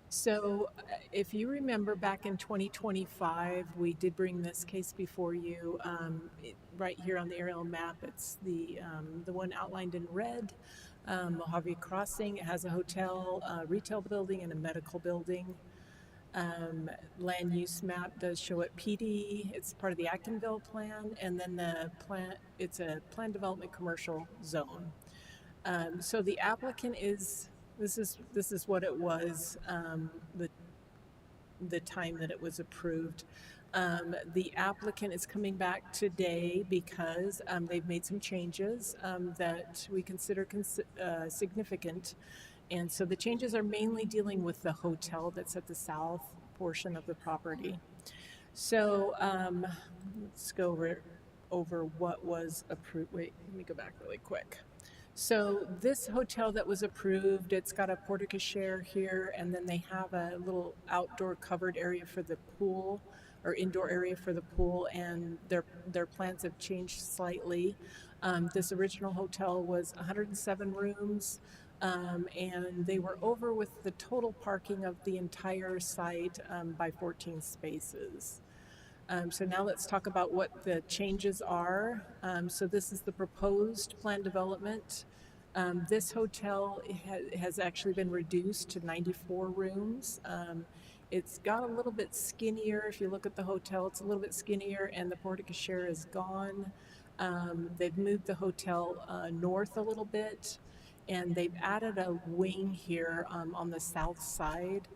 A: So if you remember back in 2025, we did bring this case before you. Right here on the aerial map, it's the one outlined in red, Mojave Crossing. It has a hotel, retail building, and a medical building. Land use map does show it PD. It's part of the Atkinville plan, and then the plan. It's a planned development commercial zone. So the applicant is. This is what it was, the time that it was approved. The applicant is coming back today because they've made some changes that we consider significant. And so the changes are mainly dealing with the hotel that's at the south portion of the property. So let's go over what was approved. Wait, let me go back really quick. So this hotel that was approved, it's got a porte cochere here, and then they have a little outdoor covered area for the pool, or indoor area for the pool, and their plans have changed slightly. This original hotel was 107 rooms, and they were over with the total parking of the entire site by 14 spaces. So now let's talk about what the changes are. So this is the proposed plan development. This hotel has actually been reduced to 94 rooms. It's got a little bit skinnier. If you look at the hotel, it's a little bit skinnier, and the porte cochere is gone. They've moved the hotel north a little bit, and they've added a wing here on the south side.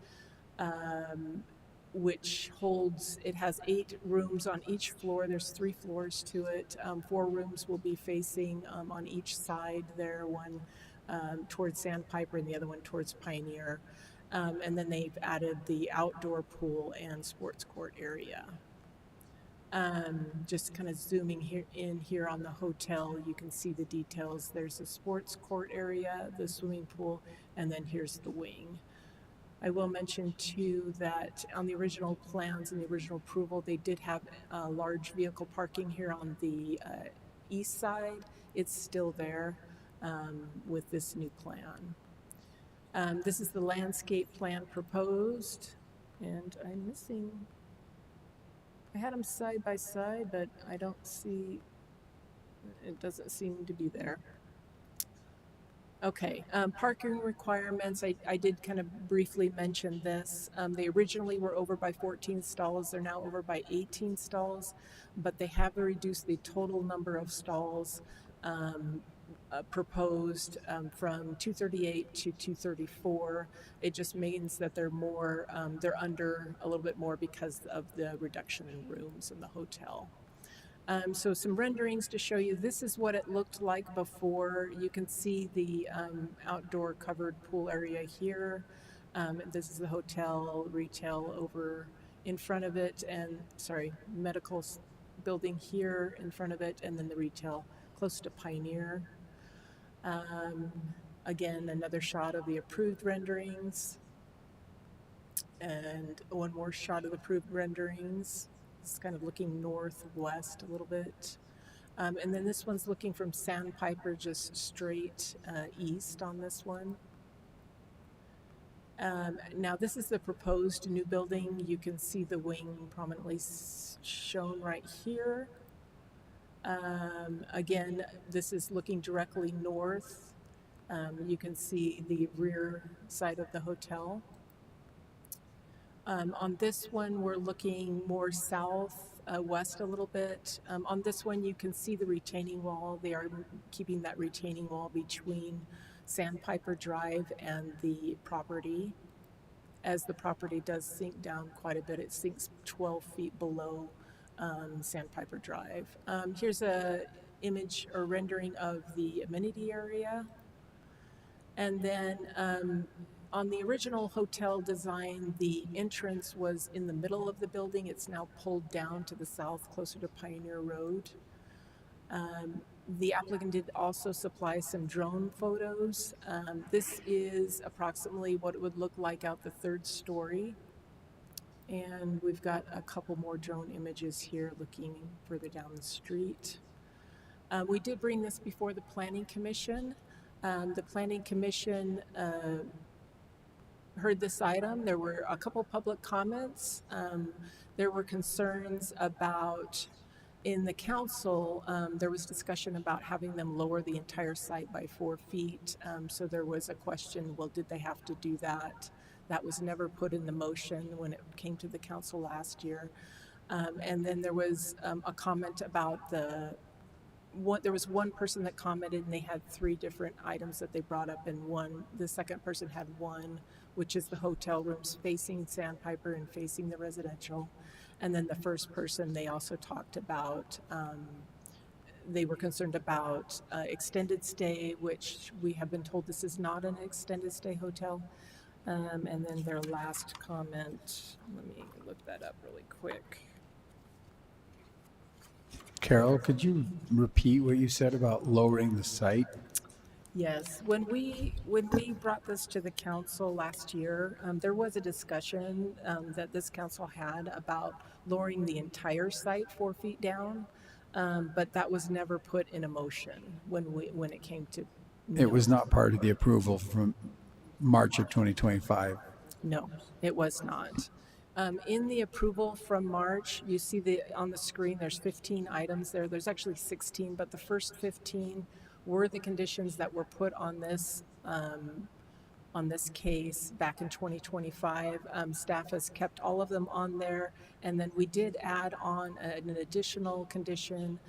A: Which holds, it has 8 rooms on each floor. There's 3 floors to it. 4 rooms will be facing on each side there, one towards Sandpiper and the other one towards Pioneer. And then they've added the outdoor pool and sports court area. Just kind of zooming here on the hotel, you can see the details. There's a sports court area, the swimming pool, and then here's the wing. I will mention too that on the original plans and the original approval, they did have large vehicle parking here on the east side. It's still there with this new plan. This is the landscape plan proposed, and I'm missing, I had them side by side, but I don't see, it doesn't seem to be there. Okay, parking requirements, I did kind of briefly mention this. They originally were over by 14 stalls, they're now over by 18 stalls, but they have reduced the total number of stalls proposed from 238 to 234. It just means that they're more, they're under a little bit more because of the reduction in rooms in the hotel. So some renderings to show you. This is what it looked like before. You can see the outdoor covered pool area here. This is the hotel, retail over in front of it, and medical building here in front of it, and then the retail close to Pioneer. Again, another shot of the approved renderings, and one more shot of the approved renderings. It's kind of looking northwest a little bit. And then this one's looking from Sandpiper just straight east on this one. Now this is the proposed new building. You can see the wing prominently shown right here. Again, this is looking directly north. You can see the rear side of the hotel. On this one, we're looking more south, west a little bit. On this one, you can see the retaining wall. They are keeping that retaining wall between Sandpiper Drive and the property. As the property does sink down quite a bit, it sinks 12 feet below Sandpiper Drive. Here's a image or rendering of the amenity area. And then on the original hotel design, the entrance was in the middle of the building. It's now pulled down to the south, closer to Pioneer Road. The applicant did also supply some drone photos. This is approximately what it would look like out the third story. And we've got a couple more drone images here looking further down the street. We did bring this before the Planning Commission. The Planning Commission heard this item. There were a couple public comments. There were concerns about, in the council, there was discussion about having them lower the entire site by 4 feet. So there was a question, well, did they have to do that? That was never put in the motion when it came to the council last year. And then there was a comment about there was one person that commented, and they had 3 different items that they brought up, and the second person had one, which is the hotel rooms facing Sandpiper and facing the residential. And then the first person, they also talked about, they were concerned about extended stay, which we have been told this is not an extended stay hotel. And then their last comment, let me look that up really quick.
P: Carol, could you repeat what you said about lowering the site?
A: Yes, when we brought this to the council last year, there was a discussion that this council had about lowering the entire site 4 feet down, but that was never put in a motion when it came to.
P: It was not part of the approval from March of 2025.
A: No, it was not. In the approval from March, you see on the screen, there's 15 items there. There's actually 16, but the first 15 were the conditions that were put on this case back in 2025. Staff has kept all of them on there, and then we did add on an additional condition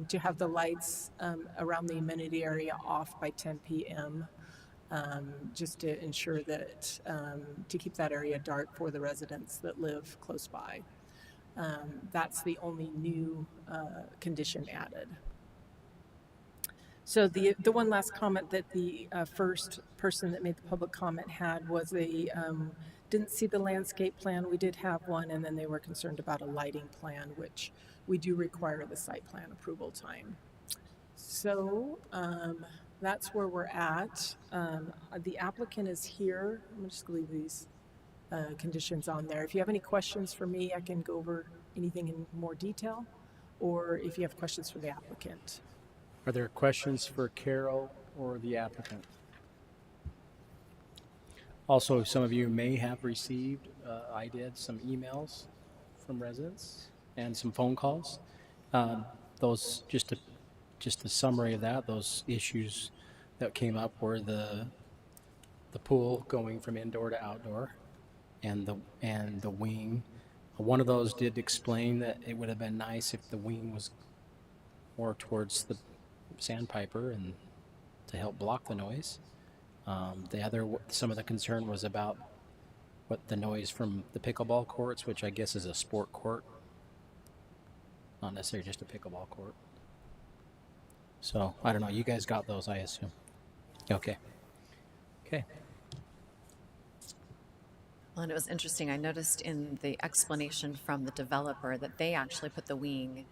A: to have the lights around the amenity area off by 10 p.m. Just to ensure that, to keep that area dark for the residents that live close by. That's the only new condition added. So the one last comment that the first person that made the public comment had was they didn't see the landscape plan. We did have one, and then they were concerned about a lighting plan, which we do require the site plan approval time. So that's where we're at. The applicant is here. I'm just gonna leave these conditions on there. If you have any questions for me, I can go over anything in more detail, or if you have questions for the applicant.
C: Are there questions for Carol or the applicant? Also, some of you may have received, I did, some emails from residents and some phone calls. Those, just a summary of that, those issues that came up were the pool going from indoor to outdoor and the wing. One of those did explain that it would have been nice if the wing was more towards the sandpiper and to help block the noise. Some of the concern was about what the noise from the pickleball courts, which I guess is a sport court, not necessarily just a pickleball court. So I don't know. You guys got those, I assume. Okay. Okay.
H: Well, and it was interesting. I noticed in the explanation from the developer that they actually put the wing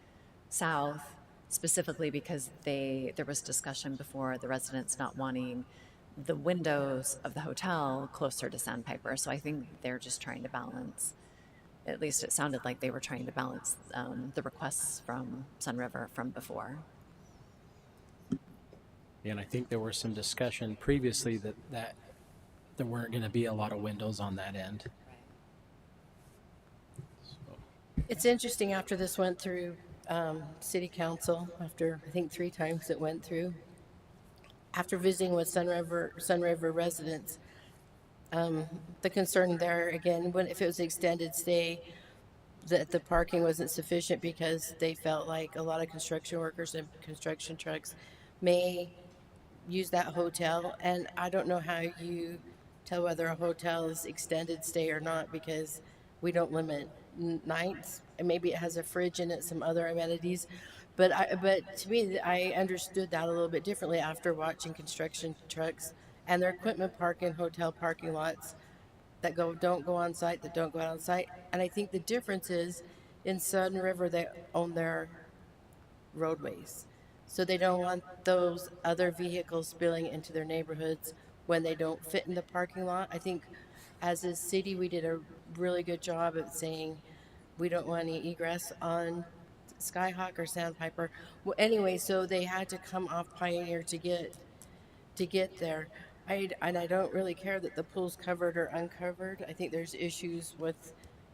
H: south specifically because there was discussion before the residents not wanting the windows of the hotel closer to Sandpiper. So I think they're just trying to balance, at least it sounded like they were trying to balance the requests from Sunriver from before.
C: And I think there was some discussion previously that there weren't going to be a lot of windows on that end.
F: It's interesting after this went through City Council, after I think 3 times it went through, after visiting with Sunriver residents, the concern there again, if it was extended stay, that the parking wasn't sufficient because they felt like a lot of construction workers and construction trucks may use that hotel. And I don't know how you tell whether a hotel is extended stay or not because we don't limit nights, and maybe it has a fridge in it, some other amenities. But to me, I understood that a little bit differently after watching construction trucks and their equipment park in hotel parking lots that don't go on site, that don't go out on site. And I think the difference is in Sunriver, they own their roadways. So they don't want those other vehicles spilling into their neighborhoods when they don't fit in the parking lot. I think as a city, we did a really good job of saying we don't want any egress on Skyhawk or Sandpiper. Well, anyway, so they had to come off Pioneer to get there. And I don't really care that the pool's covered or uncovered. I think there's issues with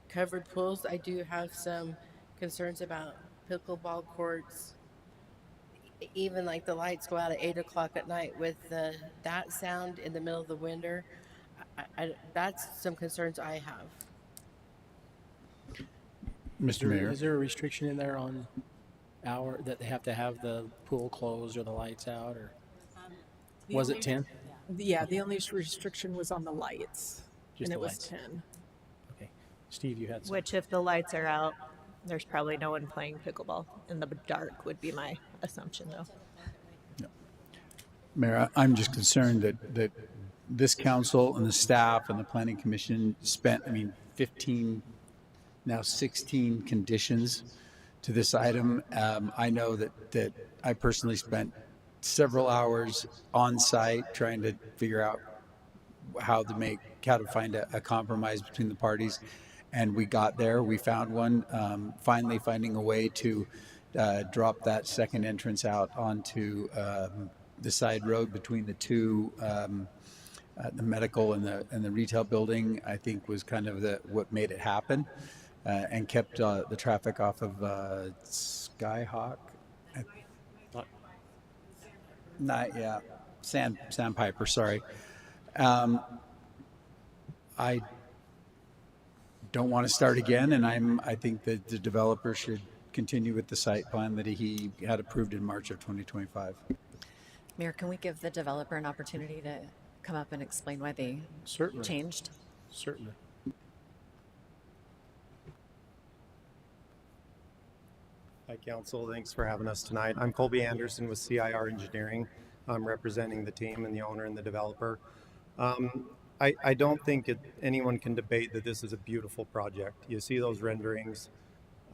F: covered pools. I do have some concerns about pickleball courts. Even like the lights go out at 8 o'clock at night with that sound in the middle of the winter. That's some concerns I have.
C: Mr. Mayor, is there a restriction in there on hour that they have to have the pool closed or the lights out, or was it 10?
A: Yeah, the only restriction was on the lights,
C: Just
A: and
C: the
A: it was
C: lights.
A: 10.
C: Okay, Steve, you had some.
R: Which, if the lights are out, there's probably no one playing pickleball in the dark, would be my assumption, though.
P: Mayor, I'm just concerned that this council and the staff and the planning commission spent, 15, now 16 conditions to this item. I know that I personally spent several hours on site trying to figure out how to find a compromise between the parties. And we got there, we found one, finally finding a way to drop that second entrance out onto the side road between the two, the medical and the retail building, I think was kind of what made it happen, and kept the traffic off of Skyhawk. Sandpiper, sorry. I don't want to start again, and I think that the developer should continue with the site plan that he had approved in March of 2025.
H: Mayor, can we give the developer an opportunity to come up and explain why they changed?
C: Certainly.
G: Hi, Council. Thanks for having us tonight. I'm Colby Anderson with CIR Engineering. I'm representing the team and the owner and the developer. I don't think anyone can debate that this is a beautiful project. You see those renderings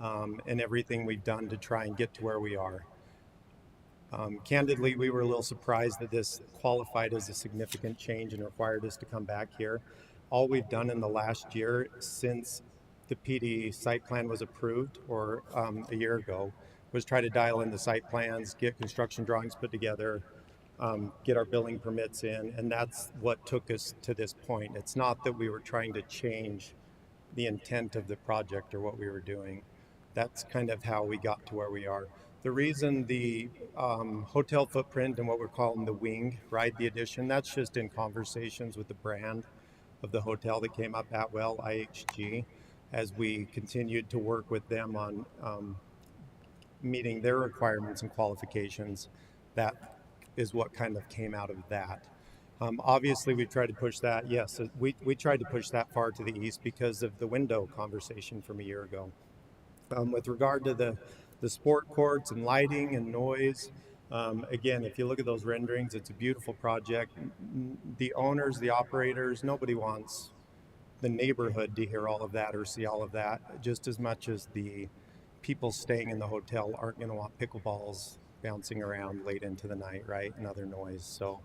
G: and everything we've done to try and get to where we are. Candidly, we were a little surprised that this qualified as a significant change and required us to come back here. all we've done in the last year since the PD site plan was approved, or a year ago, was try to dial in the site plans, get construction drawings put together, get our building permits in, and that's what took us to this point. It's not that we were trying to change the intent of the project or what we were doing. That's kind of how we got to where we are. The reason the hotel footprint and what we're calling the wing, right, the addition, that's just in conversations with the brand of the hotel that came up at IHG, as we continued to work with them on meeting their requirements and qualifications. That is what kind of came out of that. Obviously, we tried to push that. Yes, we tried to push that far to the east because of the window conversation from a year ago. With regard to the sport courts and lighting and noise, again, if you look at those renderings, it's a beautiful project. The owners, the operators, nobody wants the neighborhood to hear all of that or see all of that, just as much as the people staying in the hotel aren't going to want pickleballs bouncing around late into the night, right, and other noise. So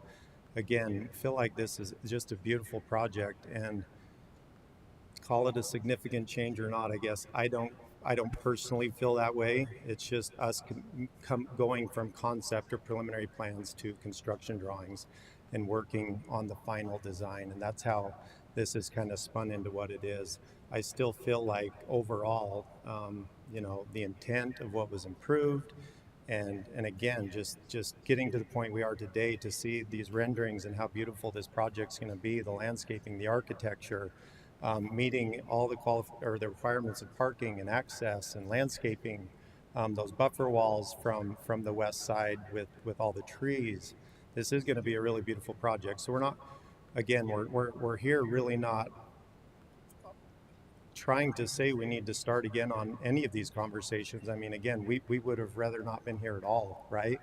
G: again, feel like this is just a beautiful project, and call it a significant change or not, I guess I don't personally feel that way. It's just us going from concept or preliminary plans to construction drawings and working on the final design, and that's how this is kind of spun into what it is. I still feel like overall, the intent of what was improved, and again, just getting to the point we are today to see these renderings and how beautiful this project's going to be, the landscaping, the architecture, meeting all the requirements of parking and access and landscaping, those buffer walls from the west side with all the trees. This is going to be a really beautiful project. So we're not, again, we're here really not trying to say we need to start again on any of these conversations. I mean, again, we would have rather not been here at all, right?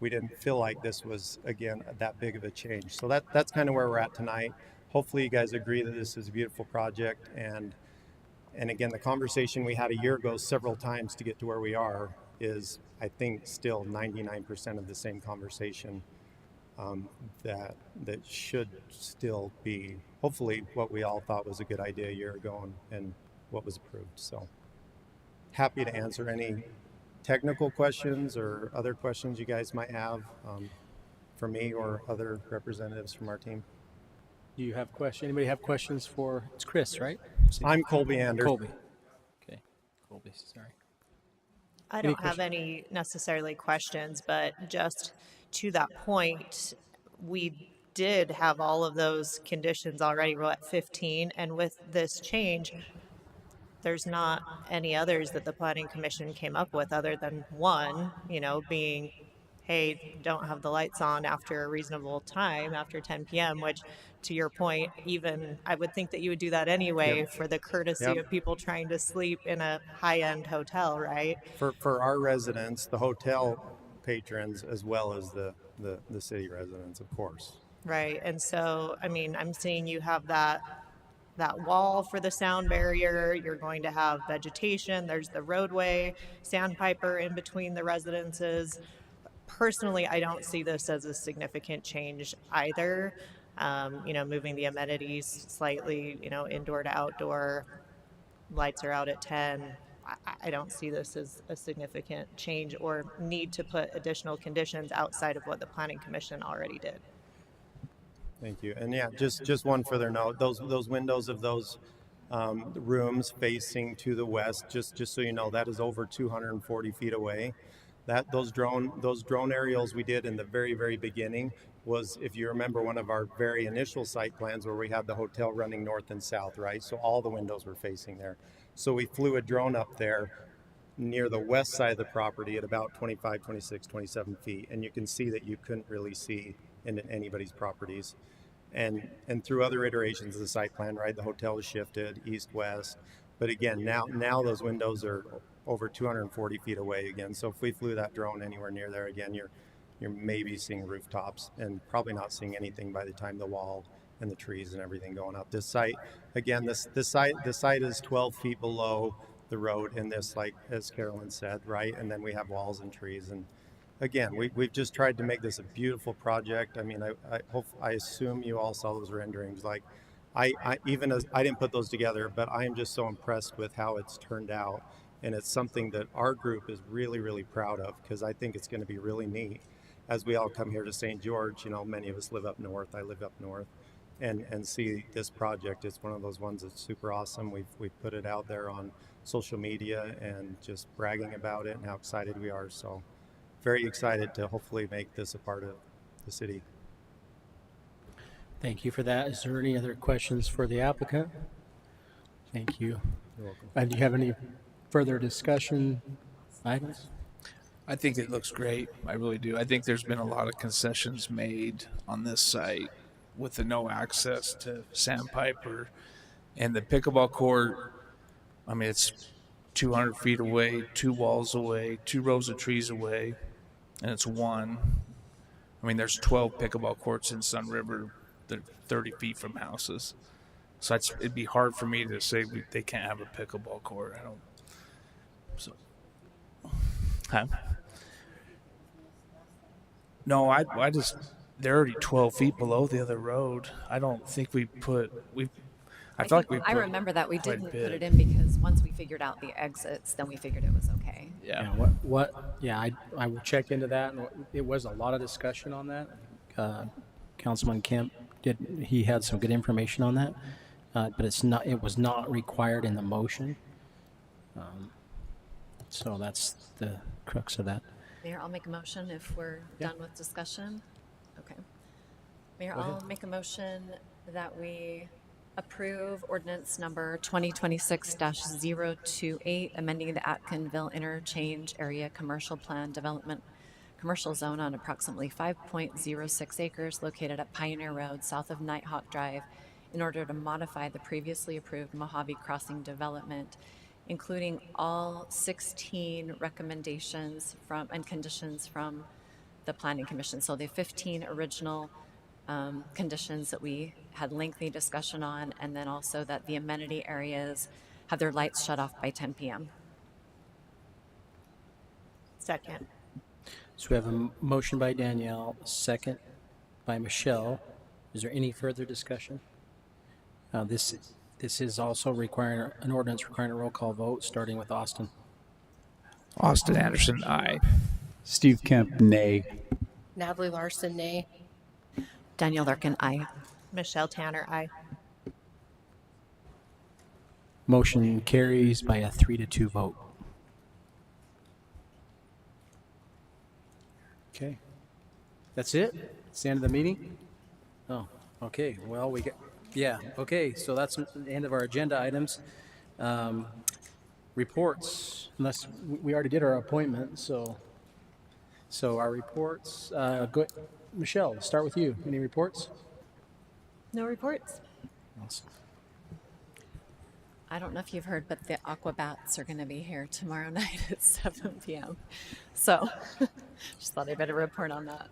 G: We didn't feel like this was, again, that big of a change. So that's kind of where we're at tonight. Hopefully you guys agree that this is a beautiful project, and again, the conversation we had a year ago several times to get to where we are is, I think, still 99% of the same conversation that should still be, hopefully, what we all thought was a good idea a year ago and what was approved. So happy to answer any technical questions or other questions you guys might have for me or other representatives from our team.
D: Do you have questions? Anybody have questions for, it's Chris, right?
G: I'm Colby Anderson.
D: Colby. Okay, Colby, sorry.
R: I don't have any necessarily questions, but just to that point, we did have all of those conditions already. We're at 15, and with this change, there's not any others that the Planning Commission came up with other than one, being, hey, don't have the lights on after a reasonable time, after 10 p.m., which, to your point, even I would think that you would do that anyway for the courtesy of people trying to sleep in a high-end hotel, right?
G: For our residents, the hotel patrons, as well as the city residents, of course.
R: Right, and so, I mean, I'm seeing you have that wall for the sound barrier. You're going to have vegetation. There's the roadway, sandpiper in between the residences. Personally, I don't see this as a significant change either. Moving the amenities slightly, indoor to outdoor, lights are out at 10. I don't see this as a significant change or need to put additional conditions outside of what the Planning Commission already did.
G: Thank you. And yeah, just one further note, those windows of those rooms facing to the west, just so you know, that is over 240 feet away. Those drone aerials we did in the very, very beginning was, if you remember, one of our very initial site plans where we had the hotel running north and south, right? So all the windows were facing there. So we flew a drone up there near the west side of the property at about 25, 26, 27 feet. And you can see that you couldn't really see into anybody's properties. And through other iterations of the site plan, right, the hotel is shifted east-west. But again, now those windows are over 240 feet away again. So if we flew that drone anywhere near there again, you're maybe seeing rooftops and probably not seeing anything by the time the wall and the trees and everything going up. This site, again, the site is 12 feet below the road in this, like as Carolyn said, right? And then we have walls and trees. And again, we've just tried to make this a beautiful project. I mean, I assume you all saw those renderings. Like, I even as I didn't put those together, but I am just so impressed with how it's turned out. And it's something that our group is really, really proud of, because I think it's going to be really neat as we all come here to St. George. You know, many of us live up north. I live up north, and see this project. It's one of those ones that's super awesome. We've put it out there on social media and just bragging about it and how excited we are. So very excited to hopefully make this a part of the city.
C: Thank you for that. Is there any other questions for the applicant? Thank you.
G: You're welcome.
C: And do you have any further discussion items?
B: I think it looks great. I really do. I think there's been a lot of concessions made on this site with the no access to Sandpiper and the pickleball court. I mean, it's 200 feet away, 2 walls away, 2 rows of trees away, and it's one. I mean, there's 12 pickleball courts in Sun River that are 30 feet from houses. So it'd be hard for me to say they can't have a pickleball court. I don't. So, huh? No, I just, they're already 12 feet below the other road. I don't think I feel like we
H: I
B: put
H: remember that we
B: quite a
H: didn't
B: bit.
H: put it in because once we figured out the exits, then we figured it was okay.
B: Yeah.
C: I will check into that. And it was a lot of discussion on that. Councilman Kemp he had some good information on that, but it was not required in the motion. So that's the crux of that.
H: Mayor, I'll make a motion if we're done with discussion. Okay. Mayor,
C: Go ahead.
H: I'll make a motion that we approve ordinance number 2026-028, amending the Atkinsville Interchange Area Commercial Plan Development Commercial Zone on approximately 5.06 acres located at Pioneer Road, south of Nighthawk Drive, in order to modify the previously approved Mojave Crossing development, including all 16 recommendations and conditions from the Planning Commission. So the 15 original conditions that we had lengthy discussion on, and then also that the amenity areas have their lights shut off by 10 p.m.
R: Second.
C: So we have a motion by Danielle, second by Michelle. Is there any further discussion? This is also requiring an ordinance requiring a roll call vote, starting with Austin.
B: Austin Anderson, aye.
P: Steve Kemp, nay.
F: Natalie Larson, nay.
H: Danielle Larkin, aye.
R: Michelle Tanner, aye.
C: Motion carries by a 3-2 vote. Okay. That's it? It's the end of the meeting? Oh, okay. Well, okay. So that's the end of our agenda items. Reports, unless we already did our appointment, so our reports, Michelle, let's start with you. Any reports?
R: No reports.
C: Awesome.
H: I don't know if you've heard, but the Aquabats are going to be here tomorrow night at 7 p.m. So just thought I better report on that.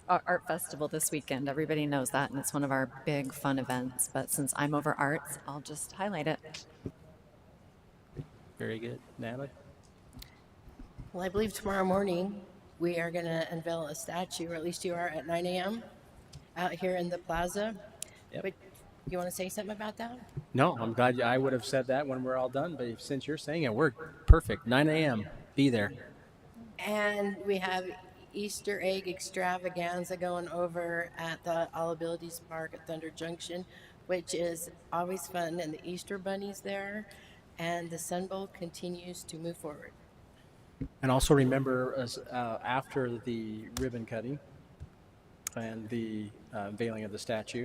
H: Our art festival this weekend, everybody knows that, and it's one of our big fun events. But since I'm over arts, I'll just highlight it.
C: Very good. Natalie?
F: Well, I believe tomorrow morning we are going to unveil a statue, or at least you are, at 9 a.m. out here in the plaza.
C: Yep.
F: But you want to say something about that?
C: No, I'm glad I would have said that when we're all done, but since you're saying it, we're perfect. 9 a.m. Be there.
F: And we have Easter egg extravaganza going over at the All Abilities Park at Thunder Junction, which is always fun, and the Easter bunny's there, and the Sun Bowl continues to move forward.
C: And also remember, after the ribbon cutting and the unveiling of the statue,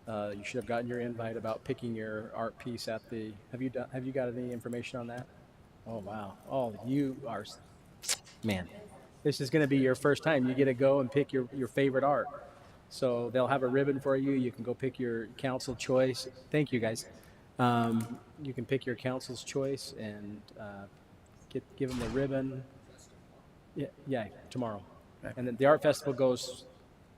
C: you should have gotten your invite about picking your art piece at the. Have you got any information on that? Oh wow! Oh, you are, man. This is going to be your first time. You get to go and pick your favorite art. So they'll have a ribbon for you. You can go pick your council choice. Thank you, guys. You can pick your council's choice and give them the ribbon. Yeah, tomorrow. And then the art festival goes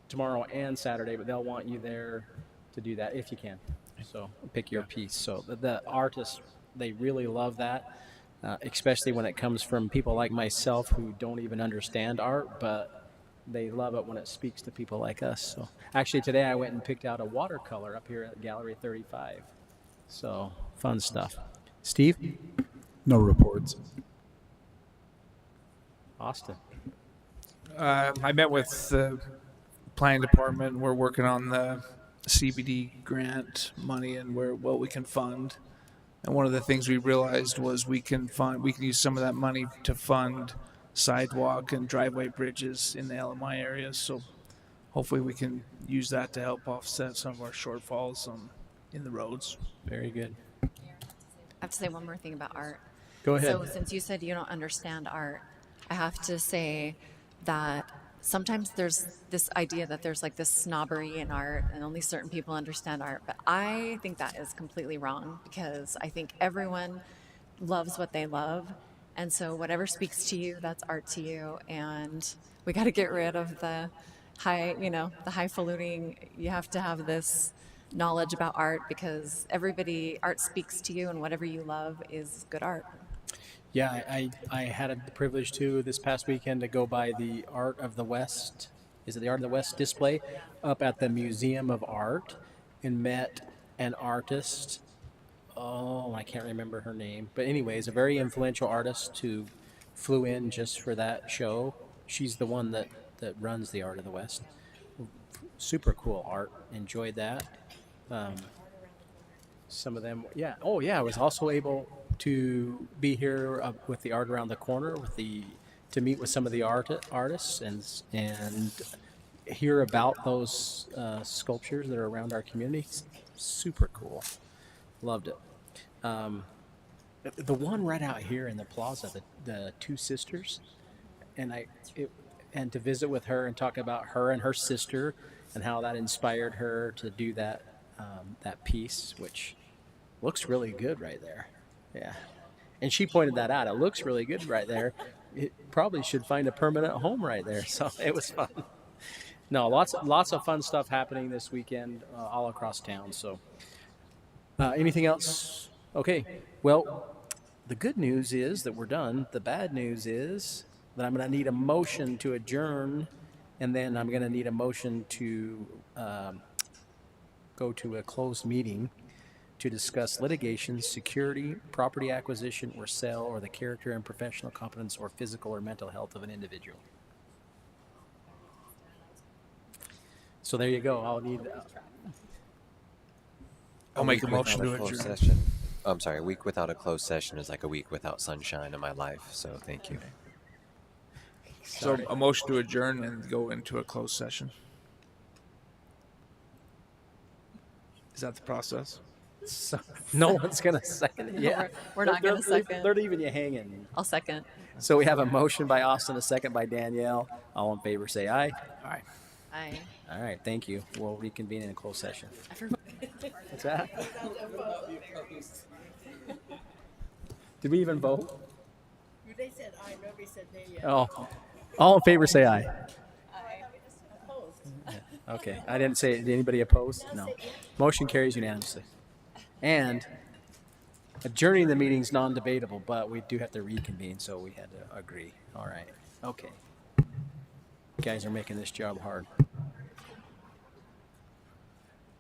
C: tomorrow and Saturday, but they'll want you there to do that if you can. So pick your piece. So the artists, they really love that. Especially when it comes from people like myself who don't even understand art, but they love it when it speaks to people like us. So actually today I went and picked out a watercolor up here at Gallery 35. So fun stuff. Steve?
N: No reports.
C: Austin?
B: I met with the planning department. We're working on the CBD grant money and what we can fund. And one of the things we realized was we can use some of that money to fund sidewalk and driveway bridges in the LMI areas. So hopefully we can use that to help offset some of our shortfalls in the roads.
C: Very good.
H: I have to say one more thing about art.
C: Go ahead.
H: So since you said you don't understand art, I have to say that sometimes there's this idea that there's like this snobbery in art and only certain people understand art. But I think that is completely wrong, because I think everyone loves what they love. And so whatever speaks to you, that's art to you. And we got to get rid of the highfalutin. You have to have this knowledge about art, because art speaks to you, and whatever you love is good art.
C: Yeah, I had the privilege too this past weekend to go by the Art of the West. Is it the Art of the West display up at the Museum of Art, and met an artist. Oh, I can't remember her name, but anyways, a very influential artist who flew in just for that show. She's the one that runs the Art of the West. Super cool art. Enjoyed that. Some of them, yeah. Oh, yeah. I was also able to be here with the Art Around the Corner, to meet with some of the artists and hear about those sculptures that are around our community. Super cool. Loved it. The one right out here in the plaza, the Two Sisters, and to visit with her and talk about her and her sister and how that inspired her to do that piece, which looks really good right there. Yeah. And she pointed that out. It looks really good right there. It probably should find a permanent home right there. So it was fun. No, lots of fun stuff happening this weekend all across town. So anything else? Okay. Well, the good news is that we're done. The bad news is that I'm going to need a motion to adjourn, and then I'm going to need a motion to go to a closed meeting to discuss litigation, security, property acquisition or sale, or the character and professional competence or physical or mental health of an individual. So there you go.
B: I'll make a motion to adjourn.
I: Session. Oh, I'm sorry. A week without a closed session is like a week without sunshine in my life. So thank you.
B: So a motion to adjourn and go into a closed session. Is that the process?
C: So, no one's going to second it. Yeah.
H: We're not going to second.
C: They're leaving you hanging.
H: I'll second.
C: So we have a motion by Austin, a second by Danielle. All in favor, say aye.
B: Aye.
H: Aye.
C: All right. Thank you. We'll reconvene in a closed session. What's that? Did we even vote?
F: They said aye. Nobody said nay yet.
C: Oh. All in favor, say aye.
F: Aye. Opposed.
C: Okay. I didn't say, did anybody oppose? No. Motion carries unanimously. And adjourning the meeting is non-debatable, but we do have to reconvene, so we had to agree. All right. Okay. You guys are making this job hard.